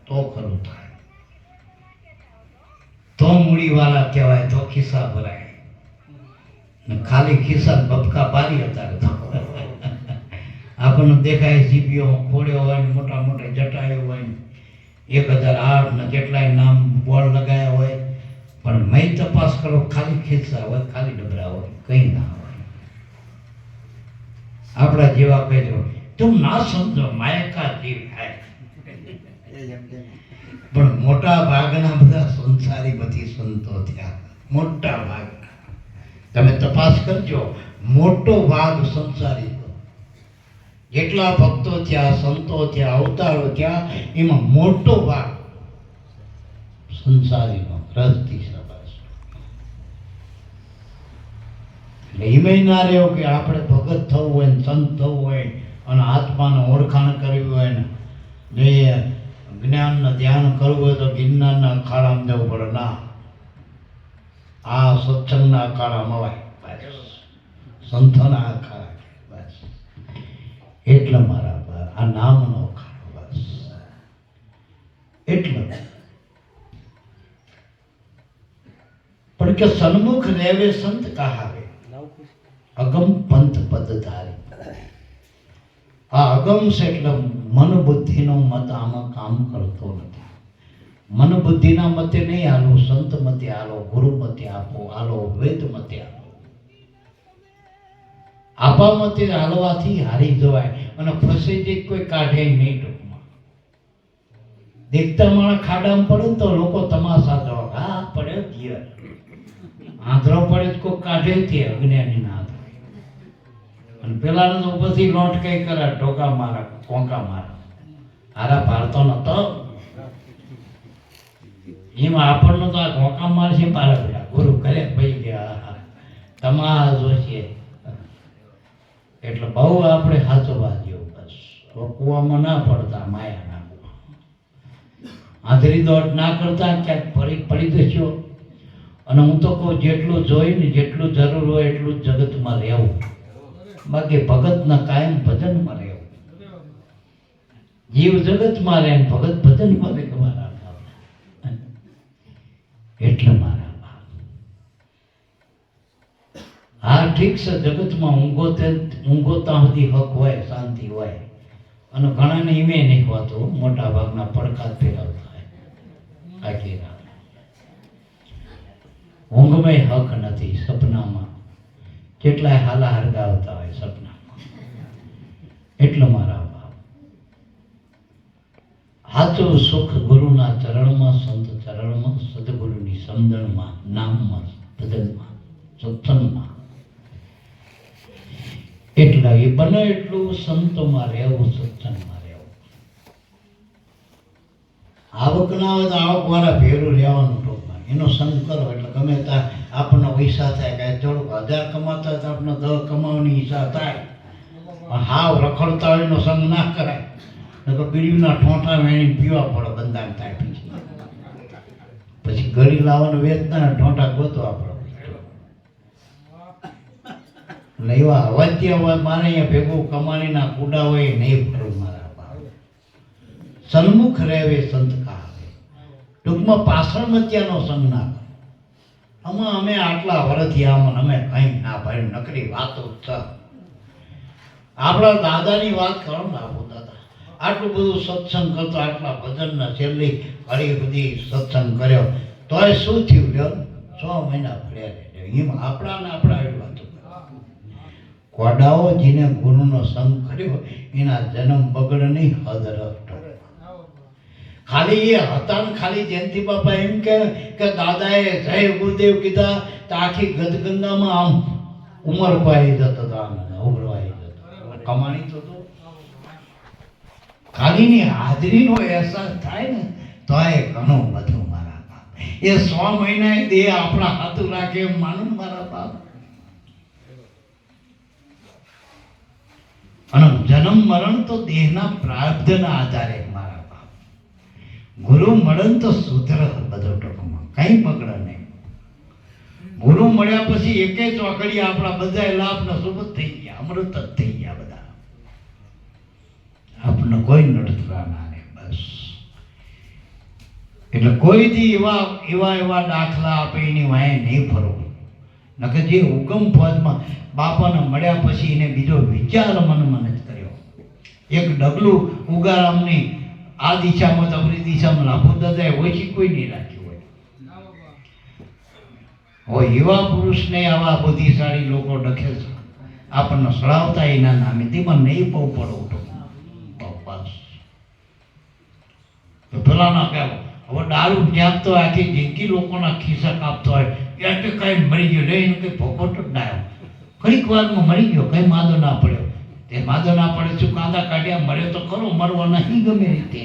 Speaker 2: તો ખરું થાય, તો મૂડીવાળા કહેવાય, તો ખિસ્સા ભરાય. ખાલી ખિસ્સા બબકા પારી હતા આપણને દેખાય જીપીઓ ખોડ્યો હોય ને મોટા મોટા જટાયો હોય ને 1008 ને કેટલાય નામ બોર્ડ લગાયા હોય, પણ મેં તપાસ કરો ખાલી ખિસ્સા હોય, ખાલી ડબરા હોય, કંઈ ના હોય. આપણા જેવા કહેજો તું ના સમજો માયકા જીવ થાય. પણ મોટા ભાગના બધા સંસારી બધી સંતો થયા. મોટા ભાગ તમે તપાસ કરજો, મોટો ભાગ સંસારી. જેટલા ભક્તો થયા, સંતો થયા, અવતારો થયા, એમાં મોટો ભાગ સંસારીનો રસથી સબાસ. એટલે એમાં ના રહ્યો કે આપણે ભગત થવું હોય ને સંત થવું હોય અને આત્માને ઓળખાણ કરવી હોય ને જે જ્ઞાનને ધ્યાન કરવું હોય તો ગિરનારના અખાડામાં જવું પડે. ના, આ સત્સંગના અખાડામાં હોય, સંતોના અખાડા. બસ એટલે મારા આ નામનો અખાડો. બસ એટલે પણ કે સન્મુખ રેવે સંત કહાવે અગમ પંથ પદ ધારી. આ અગમ છે એટલે મન બુદ્ધિનો મત આમાં કામ કરતો નથી. મન બુદ્ધિના મતે નહીં હાલો, સંત મતે હાલો, ગુરુ મતે આપો હાલો, વેદ મતે હાલો. આપા મતે હાલવાથી હારી જવાય અને ફસાઈ જે કોઈ કાઢે નહીં. ટૂંકમાં દેખતા માણસ ખાડામાં પડે તો લોકો તમાશા જોવા, હા પડે ધીર આંધળો પડે કોઈ કાઢે છે અજ્ઞાની ના થાય. અને પેલાને તો પછી લોટ કઈ કરે, ઢોકા મારા, કોંકા મારા, હારા ભારતો નતો. એમાં આપણને તો આ કોંકા મારશે મારા પેલા ગુરુ કરે ભાઈ ગયા તમારા જોશે. એટલે બહુ આપણે સાચવવા જેવું. બસ કૂવામાં ના પડતા, માયા ના આંધળી દોડ ના કરતા, ક્યાંક પડી જશો. અને હું તો કહું જેટલું જોઈને જેટલું જરૂર હોય એટલું જ જગતમાં રહેવું, બાકી ભગતના કાયમ ભજનમાં રહેવું. જીવ જગતમાં રહે, ભગત ભજનમાં રહે. મારા એટલે મારા હા ઠીક છે, જગતમાં ઊંઘો ત્યાં સુધી હક હોય, શાંતિ હોય. અને ઘણાને ઈમે નહીં હોતો, મોટા ભાગના પડખાત ફેરવતા હોય આખી રાત. ઊંઘમાં હક નથી. સપનામાં કેટલાય હાલા હરગાવતા હોય સપનામાં. એટલે મારા બાપ, સાચું સુખ ગુરુના ચરણમાં, સંત ચરણમાં, સદગુરુની સમજણમાં, નામમાં, ભજનમાં, સત્સંગમાં. એટલે એ બને એટલું સંતોમાં રહેવું, સત્સંગમાં રહેવું. આવક ના હોય તો આવક વાળા ભેરું રહેવાનું. ટૂંકમાં એનો સંગ કરો એટલે ગમે ત્યાં આપણને પૈસા થાય. કાંઈ થોડુંક 1000 કમાતા હોય તો આપણને 10 કમાવાની ઈચ્છા થાય. પણ હાવ રખડતા હોય એનો સંગ ના કરાય. નકર બીડીના ઠોંઠા વેણી પીવા પડે, બંધાણ થાય. પછી ગળી લાવવાનું વેચતા ઠોંઠા ગોતવા પડે. એટલે એવા અવાજ્ય હોય મારે અહીંયા ભેગું કમાણીના કુડા હોય નહીં ફરવું મારા બાપ. સન્મુખ રહેવે સંત કહાવે. ટૂંકમાં પાછળ મત્યાનો સંગ ના કરો. આમાં અમે આટલા વર્ષથી આમાં અમે કંઈ ના ભાઈ નકરી વાતો જ છે. આપણા દાદાની વાત કરો ને, આપો દાદા આટલું બધું સત્સંગ કરતો, આટલા ભજનના છેલ્લી ઘડી બધી સત્સંગ કર્યો, તોય શું થયું લ્યો? 6 મહિના ભર્યા રહે. એમ આપણા ને આપણા એવી વાતો. કોડાઓ જેને ગુરુનો સંગ કર્યો એના જન્મ બગડ નહીં, હદ રસ્તો. ખાલી એ હતા ને ખાલી જયંતિ બાપા એમ કે દાદાએ જય ગુરુદેવ કીધા તો આખી ગદગંગામાં આમ ઉમર પાઈ જતો હતો, આમ ઉભરવાઈ જતો. કમાણી તો ખાલી ની હાજરીનો અહેસાસ થાય ને તો એ ઘણું બધું મારા બાપ. એ 100 મહિના દે આપણા હાથું રાખે એમ માનું મારા બાપ. અને જન્મ મરણ તો દેહના પ્રારબ્ધના આધારે મારા બાપ. ગુરુ મળે તો સુધર બધો ટૂંકમાં કઈ બગડે નહીં. ગુરુ મળ્યા પછી એકે ચોકડી આપણા બધા લાભના સુબત થઈ ગયા, અમૃત જ થઈ ગયા બધા. આપણને કોઈ નડતરા ના રહે બસ. એટલે કોઈથી એવા દાખલા આપે એની વાંહે નહીં ફરવું. નકર જે હુકમ ફોજમાં બાપાને મળ્યા પછી એને બીજો વિચાર મન જ કર્યો. એક ડગલું ઉગારામની આ દિશામાં તમરી દિશામાં લાભો દાદાએ ઓછી કોઈ નહીં રાખ્યું હોય. એવા પુરુષને આવા બુદ્ધિશાળી લોકો ડખે છે. આપણને સળાવતા એના નામે તેમાં નહીં બહુ પડો બસ. પેલા ના કહેવો હવે દારૂ જ્ઞાપતો આખી જિંદગી લોકોના ખિસ્સા કાપતો હોય એટલે કઈ મરી ગયો લઈને કઈ ભોગવટ જ ના આવ્યો. ઘડીક વારમાં મરી ગયો, કઈ માદો ના પડ્યો. તે માદો ના પડે શું કાંદા કાઢ્યા, મર્યો તો ખરો, મરવા નહીં ગમે રીતે,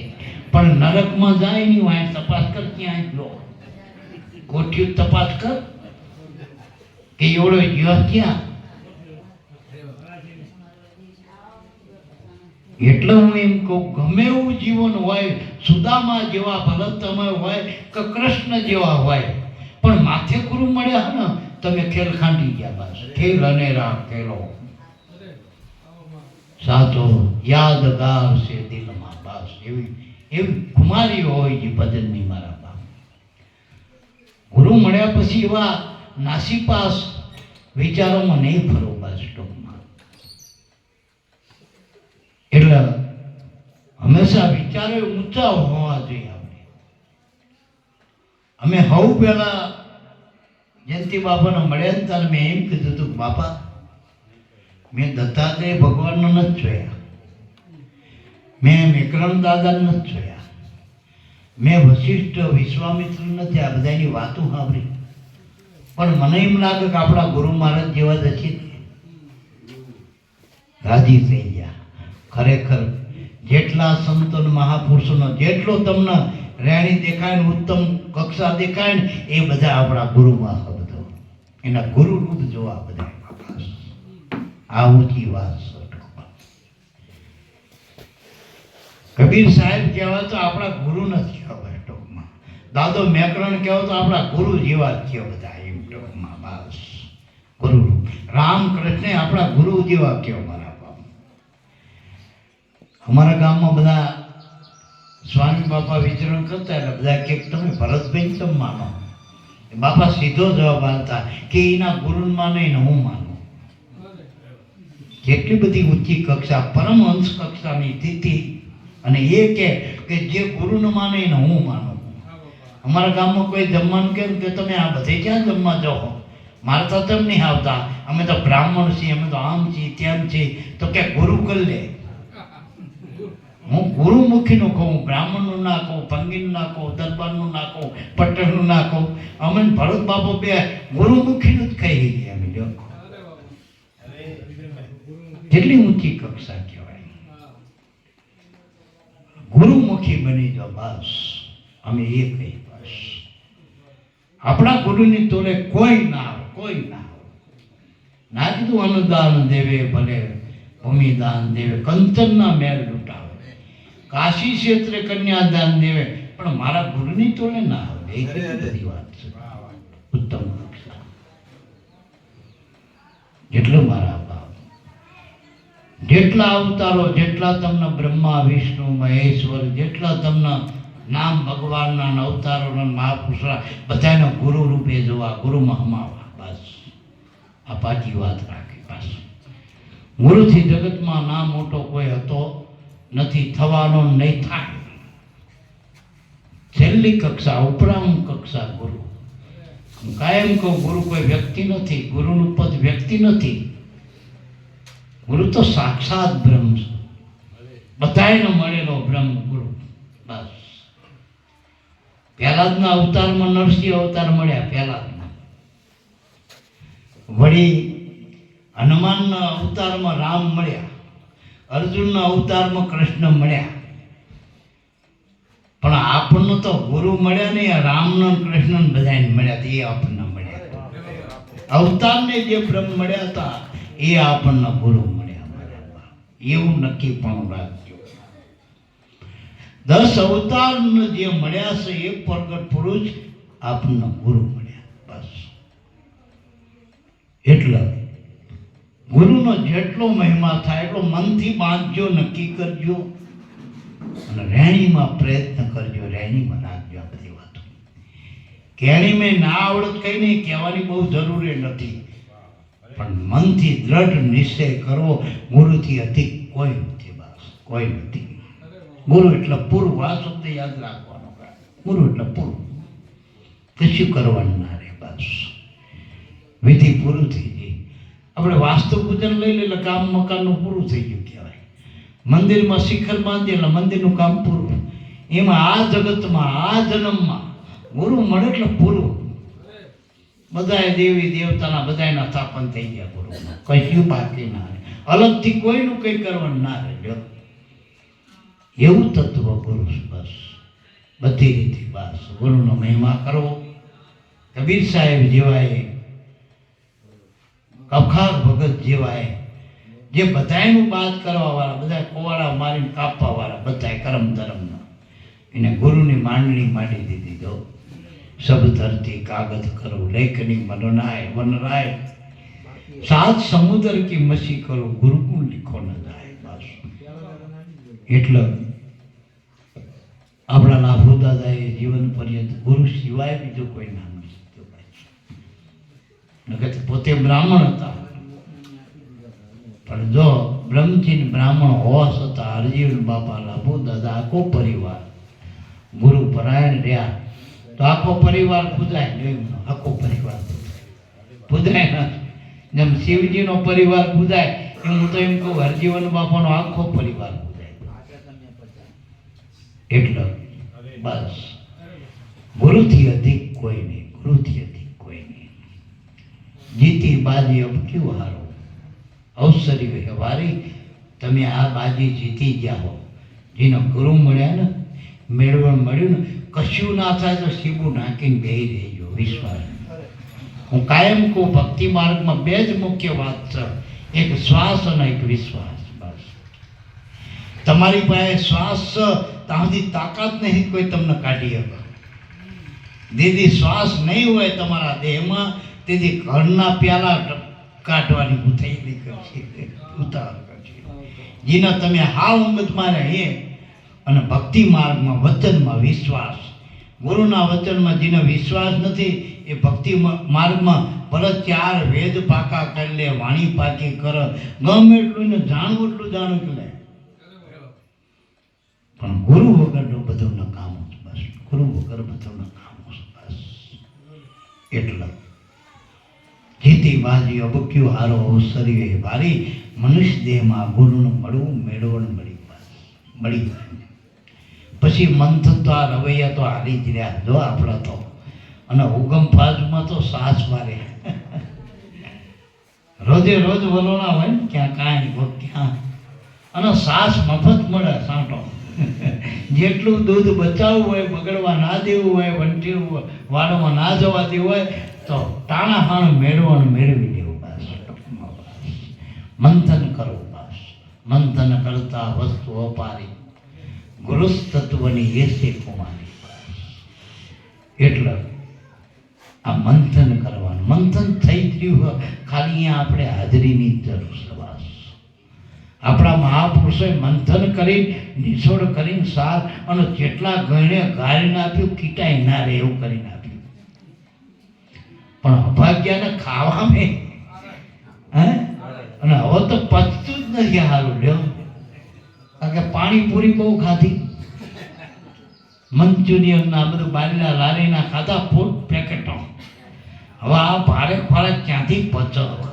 Speaker 2: પણ નરકમાં જાય નહીં. વાંચ તપાસ કર, ક્યાં લો કોઠ્યું તપાસ કર કે એવડો ગયો ક્યાં. એટલે હું એમ કહું, ગમે એવું જીવન હોય, સુદામા જેવા ભગતમય હોય કે કૃષ્ણ જેવા હોય, પણ માથે ગુરુ મળ્યા ને તમે ખેલ ખાંડી ગયા બસ. ખેલ અને રામ ખેલો સાચો યાદગાર છે દિલમાં બસ. એવી કુમારી હોય જે ભજનની મારા બાપ. ગુરુ મળ્યા પછી એવા નાસીપાસ વિચારોમાં નહીં ફરવું બસ ટૂંકમાં. એટલે હંમેશા વિચારો ઊંચા હોવા જોઈએ. અમે હવ પેલા જયંતિ બાપાને મળ્યા ને ત્યારે મેં એમ કીધું હતું, બાપા મેં દત્તાત્રેય ભગવાનને નથી જોયા, મેં મેકરણ દાદાને નથી જોયા, મેં વશિષ્ઠ વિશ્વામિત્ર નથી આ બધાની વાતો સાંભળી, પણ મને એમ લાગે કે આપણા ગુરુ મહારાજ જેવા જ છે. રાજી થઈ ગયા. ખરેખર જેટલા સંતો મહાપુરુષોનો જેટલો તમને રેણી દેખાય ને ઉત્તમ કક્ષા દેખાય ને એ બધા આપણા ગુરુમાં શબ્દો, એના ગુરુ રૂપ જોવા બધા. આ ઊંચી વાત છે. કબીર સાહેબ કહેવાય તો આપણા ગુરુ નથી કહેવાય ટૂંકમાં. દાદો મેકરણ કહેવાય તો આપણા ગુરુ જેવા જ છે બધા એમ ટૂંકમાં બસ. ગુરુ રામકૃષ્ણ આપણા ગુરુ જેવા કહેવા મારા બાપ. અમારા ગામમાં બધા સ્વામી બાપા વિચરણ કરતા એટલે બધા કે તમે ભરતભાઈ તમે માનો. બાપા સીધો જવાબ આપતા કે એના ગુરુ માને ને હું માનું. કેટલી બધી ઊંચી કક્ષા, પરમહંસ કક્ષાની સ્થિતિ, અને એ કે જે ગુરુને માને ને હું માનું. અમારા ગામમાં કોઈ જમવાનું કેમ કે તમે આ બધે ક્યાં જમવા જાઓ? મારે તો તેમ નહીં આવતા, અમે તો બ્રાહ્મણ છીએ, અમે તો આમ છીએ તેમ છીએ. તો કે ગુરુ કરી લે. હું ગુરુમુખીનું કહું, બ્રાહ્મણનું ના કહું, પંગીનું ના કહું, દરબારનું ના કહું, પટેલનું ના કહું. અમે ભરત બાપુ બે ગુરુમુખીનું જ કહી ગયા. અમે જો કેટલી ઊંચી કક્ષા કહેવાય. ગુરુમુખી બની જાઓ બસ. અમે એ કહી બસ. આપણા ગુરુની તોલે કોઈ ના આવે, કોઈ ના આવે. ના કીધું અનુદાન દેવે ભલે ભૂમિદાન દેવે, કંચનના મેલ લૂંટાવે, કાશી ક્ષેત્રે કન્યાદાન દેવે, પણ મારા ગુરુની તોલે ના આવે. એ કેટલી બધી વાત છે. ઉત્તમ કક્ષા. જેટલું મારા બાપ, જેટલા અવતારો, જેટલા તમને બ્રહ્મા વિષ્ણુ મહેશ્વર, જેટલા તમને નામ ભગવાનના અવતારોના મહાપુરુષા, બધાને ગુરુ રૂપે જોવા, ગુરુમાં હમાવા. બસ આ પાછી વાત રાખી. બસ ગુરુથી જગતમાં ના મોટો કોઈ હતો નથી, થવાનો નહીં થાય. છેલ્લી કક્ષા, ઉપરામ કક્ષા ગુરુ. હું કાયમ કહું, ગુરુ કોઈ વ્યક્તિ નથી, ગુરુનું પદ વ્યક્તિ નથી. ગુરુ તો સાક્ષાત બ્રહ્મ છે, બધાયને મળેલો બ્રહ્મ ગુરુ. બસ પહેલાદના અવતારમાં નરસિંહ અવતાર મળ્યા, પહેલાદના. વળી હનુમાનના અવતારમાં રામ મળ્યા, અર્જુનના અવતારમાં કૃષ્ણ મળ્યા. પણ આપણને તો ગુરુ મળ્યા નહીં, રામને કૃષ્ણ બધાને મળ્યા. એ આપણને મળ્યા. અવતારને જે બ્રહ્મ મળ્યા હતા એ આપણને ગુરુ મળ્યા. એવું નક્કી પણ રાખજો. 10 અવતાર જે મળ્યા છે એ પ્રગટ પુરુષ આપણને ગુરુ મળ્યા. બસ એટલે ગુરુનો જેટલો મહિમા થાય એટલો મનથી બાંધજો, નક્કી કરજો અને રેણીમાં પ્રયત્ન કરજો, રેણીમાં રાખજો. આ બધી વાતો કેણીમાં ના આવડત કઈ નહીં, કહેવાની બહુ જરૂરી નથી, પણ મનથી દ્રઢ નિશ્ચય કરવો. ગુરુથી અધિક કોઈ નથી. બસ કોઈ નથી. ગુરુ એટલે પૂરું. આ શબ્દ યાદ રાખવાનો. ગુરુ એટલે પૂરું, કશું કરવાનું ના રહે. બસ વિધિ પૂરું થઈ ગઈ. આપણે વાસ્તુ પૂજન લઈ લે એટલે કામ મકાનનું પૂરું થઈ ગયું કહેવાય. મંદિરમાં શિખર બાંધીએ એટલે મંદિરનું કામ પૂરું. એમાં આ જગતમાં, આ જન્મમાં ગુરુ મળે એટલે પૂરું. બધાએ દેવી દેવતાના બધાના સ્થાપન થઈ ગયા. ગુરુમાં કશું બાકી ના રહે. અલગથી કોઈનું કંઈ કરવાનું ના રહે. એવું તત્વ ગુરુ. બસ બધી રીતે બસ ગુરુનો મહિમા કરવો. કબીર સાહેબ જેવાય, કખાર ભગત જેવાય, જે બધાયનું બાદ કરવા વાળા, બધા કોવાડા મારીને કાપવા વાળા, બધા કરમ ધર્મના, એને ગુરુની માંડણી માંડી દીધી. દો સબ ધરતી કાગજ કરો, લેખની મનોનાય વનરાય, 7 સમુદ્ર કી મસી કરો, ગુરુકુળ લીખો ન જાય. બસ એટલે આપણા લાભુ દાદાએ જીવન પર્યંત ગુરુ સિવાય બીજું કોઈ નામ નથી. પોતે બ્રાહ્મણ હતા, પણ જો બ્રહ્મચીન બ્રાહ્મણ હોવા છતાં હરજીવન બાપા, લાભુ દાદા, આખો પરિવાર ગુરુ પરાયણ રહ્યા. તો આખો પરિવાર પૂજાય. આખો પરિવાર પૂજાય ના. જેમ શિવજીનો પરિવાર પૂજાય એમ હું તો એમ કહું, હરજીવન બાપાનો આખો પરિવાર પૂજાય. એટલે બસ ગુરુથી અધિક કોઈ નહીં, ગુરુથી અધિક કોઈ નહીં. જીતી બાજી અબક્યું હારો, અવસરી વ્યવહારી. તમે આ બાજી જીતી ગયા હો. જેનો ગુરુ મળ્યા ને, મેળવણ મળ્યું ને, કશું ના થાય તો સીબું નાખીને બેહી રહેજો. વિશ્વાસ. હું કાયમ કહું, ભક્તિ માર્ગમાં 2 જ મુખ્ય વાત છે, એક શ્વાસ અને એક વિશ્વાસ. બસ તમારી પાસે શ્વાસ છે ત્યાં સુધી તાકાત નહીં કોઈ તમને કાઢી શકે. દીદી શ્વાસ નહીં હોય તમારા દેહમાં, તેથી ઘરના પ્યાલા કાઢવાની ઉથૈલી કરશે, ઉતાર કરશે. જેના તમે હાવ ઊંઘમાં રહીએ અને ભક્તિ માર્ગમાં, વચનમાં વિશ્વાસ, ગુરુના વચનમાં જેને વિશ્વાસ નથી એ ભક્તિ માર્ગમાં ભલે 4 વેદ પાકા કરી લે, વાણી પાકી કરે, ગમે એટલું ને જાણવું એટલું જાણવું કે લે, પણ ગુરુ વગરનું બધું નકામું. બસ ગુરુ વગર બધું નકામું. એટલા જીતી બાજી અબક્યું હારો અવસર્યો એ ભારી મનુષ્ય દેહમાં ગુરુનું મળવું મેળવણ મળી પછી મંથન તો આ રવૈયા તો હારી જ રહ્યા જો આપણા તો અને ઉગમ ફાજમાં તો સાસ વારે રોજે રોજ વલોણા હોય ને ક્યાં કાંઈ ક્યાં અને સાસ મફત મળે સાંટો જેટલું દૂધ બચાવવું હોય બગડવા ના દેવું હોય વંટી વાળવા ના જવા દેવું હોય તો ટાણા હાણ મેળવી દેવું બસ મંથન કરવું બસ મંથન કરતા વસ્તુ અપારી ગુરુસ તત્વની એસે કુમારી એટલે આ મંથન કરવાનું મંથન થઈ ગયું હોય ખાલી અહીંયા આપણે હાજરીની જ જરૂર છે બસ આપણા મહાપુરુષોએ મંથન કરી નિછોડ કરીને સાર અને જેટલા ગણે ગાળીને આપ્યું કીટાઈ ના રહે એવું કરીને આપ્યું પણ અભાગ્યાને ખાવામાં હે અને હવે તો પચતું જ નથી સારું લ્યો કારણ કે પાણીપુરી બહુ ખાધી મંચુરિયન ના બધું બારીના લારીના ખાધા ફૂડ પેકેટો હવે આ ભારે ખોરાક ક્યાંથી પચો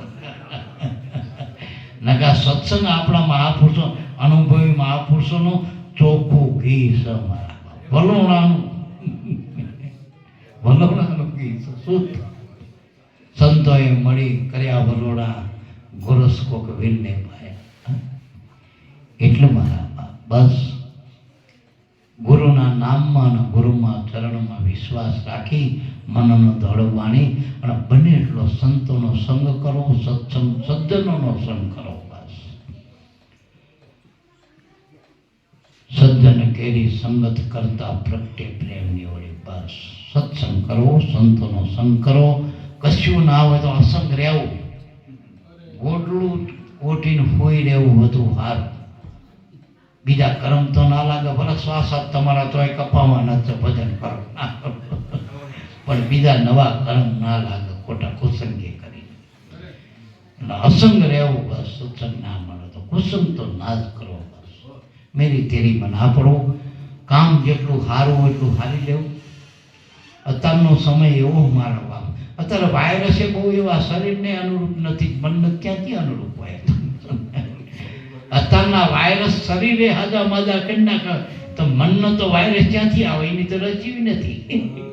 Speaker 2: નકા સત્સંગ આપણા મહાપુરુષો અનુભવી મહાપુરુષોનું ચોખ્ખું ઘી છે મારા વલોણાનું ઘી છે શુદ્ધ સંતોએ મળી કર્યા વલોણા ગુરસ કોક વીરને પાયા એટલે મારા બાપ બસ ગુરુના નામમાં અને ગુરુમાં ચરણમાં વિશ્વાસ રાખી મનનો દોડવાણી અને બને એટલો સંતોનો સંગ કરો સત્સંગ સજ્જનોનો સંગ કરો બસ સજ્જન કેરી સંગત કરતા પ્રગટે પ્રેમની ઓળી બસ સત્સંગ કરો સંતોનો સંગ કરો કશું ના હોય તો અસંગ રહેવું ગોટલું ઓટીને હોઈ રહેવું બધું હારું બીજા કર્મ તો ના લાગે ભલે શ્વાસ તમારા તોય કપાવા નથી ભજન કરો પણ બીજા નવા કર્મ ના લાગે ખોટા કુસંગે કરી એટલે અસંગ રહેવું બસ સત્સંગ ના મળે તો કુસંગ તો ના જ કરો બસ મેરી તેરીમાં ના પડો કામ જેટલું સારું એટલું હારી લેવું અત્યારનો સમય એવો મારા બાપ અત્યારે વાયરસે બહુ એવા શરીરને અનુરૂપ નથી મનને ક્યાંથી અનુરૂપ હોય અત્યારના વાયરસ શરીરે હાજા માજા કરી નાખે તો મનનો તો વાયરસ ક્યાંથી આવે એની તો રચી નથી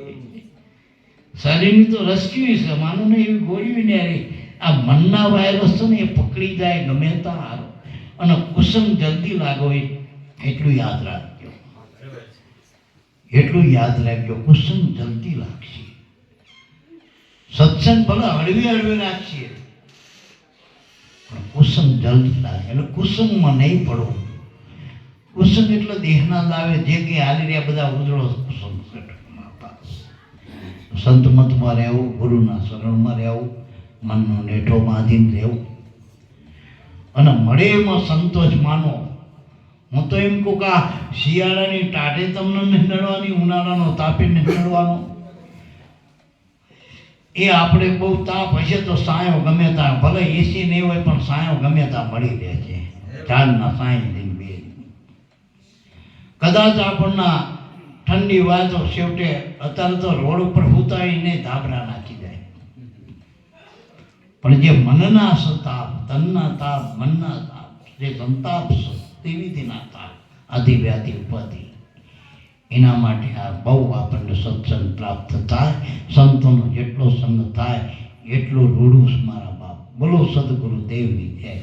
Speaker 2: શરીરની તો રસ્યું છે માનું ને એવી ગોળીઓ ને આ મનના વાયરસ છે ને એ પકડી જાય ગમે ત્યાં હારો અને કુસંગ જલ્દી લાગો એટલું યાદ રાખજો કુસંગ જલ્દી લાગશે સત્સંગ ભલે હળવી રાખશે પણ કુસંગ જલ્દી લાગે એટલે કુસંગમાં નહીં પડવું કુસંગ એટલે દેહના દાવે જે કંઈ હાલી રહ્યા બધા ઉજળો કુસંગ સંતમતમાં રહેવું ગુરુના શરણમાં રહેવું મનનો નેઠો બાંધીને રહેવું અને મળે એમાં સંતોષ માનો હું તો એમ કહું કે આ શિયાળાની ટાઢે તમને નહીં નડવાની ઉનાળાનો તાપે નહીં નડવાનો એ આપણે બહુ તાપ હશે તો સાયો ગમે ત્યાં ભલે એસી નહીં હોય પણ સાયો ગમે ત્યાં મળી રહે છે ઝાડના સાય લઈને બે કદાચ આપણના ઠંડી વાતો છેવટે અત્યારે તો રોડ ઉપર હુતાઈને ધાબળા નાખી જાય પણ જે મનના તાપ તનના તાપ મનના તાપ જે સંતાપ ત્રિવિધિના તાપ આદિવ્યાધિ ઉપાધિ એના માટે આ બહુ આપણને સત્સંગ પ્રાપ્ત થાય સંતોનો જેટલો સંગ થાય એટલું રૂડું મારા બાપ બોલો સદગુરુ દેવની જય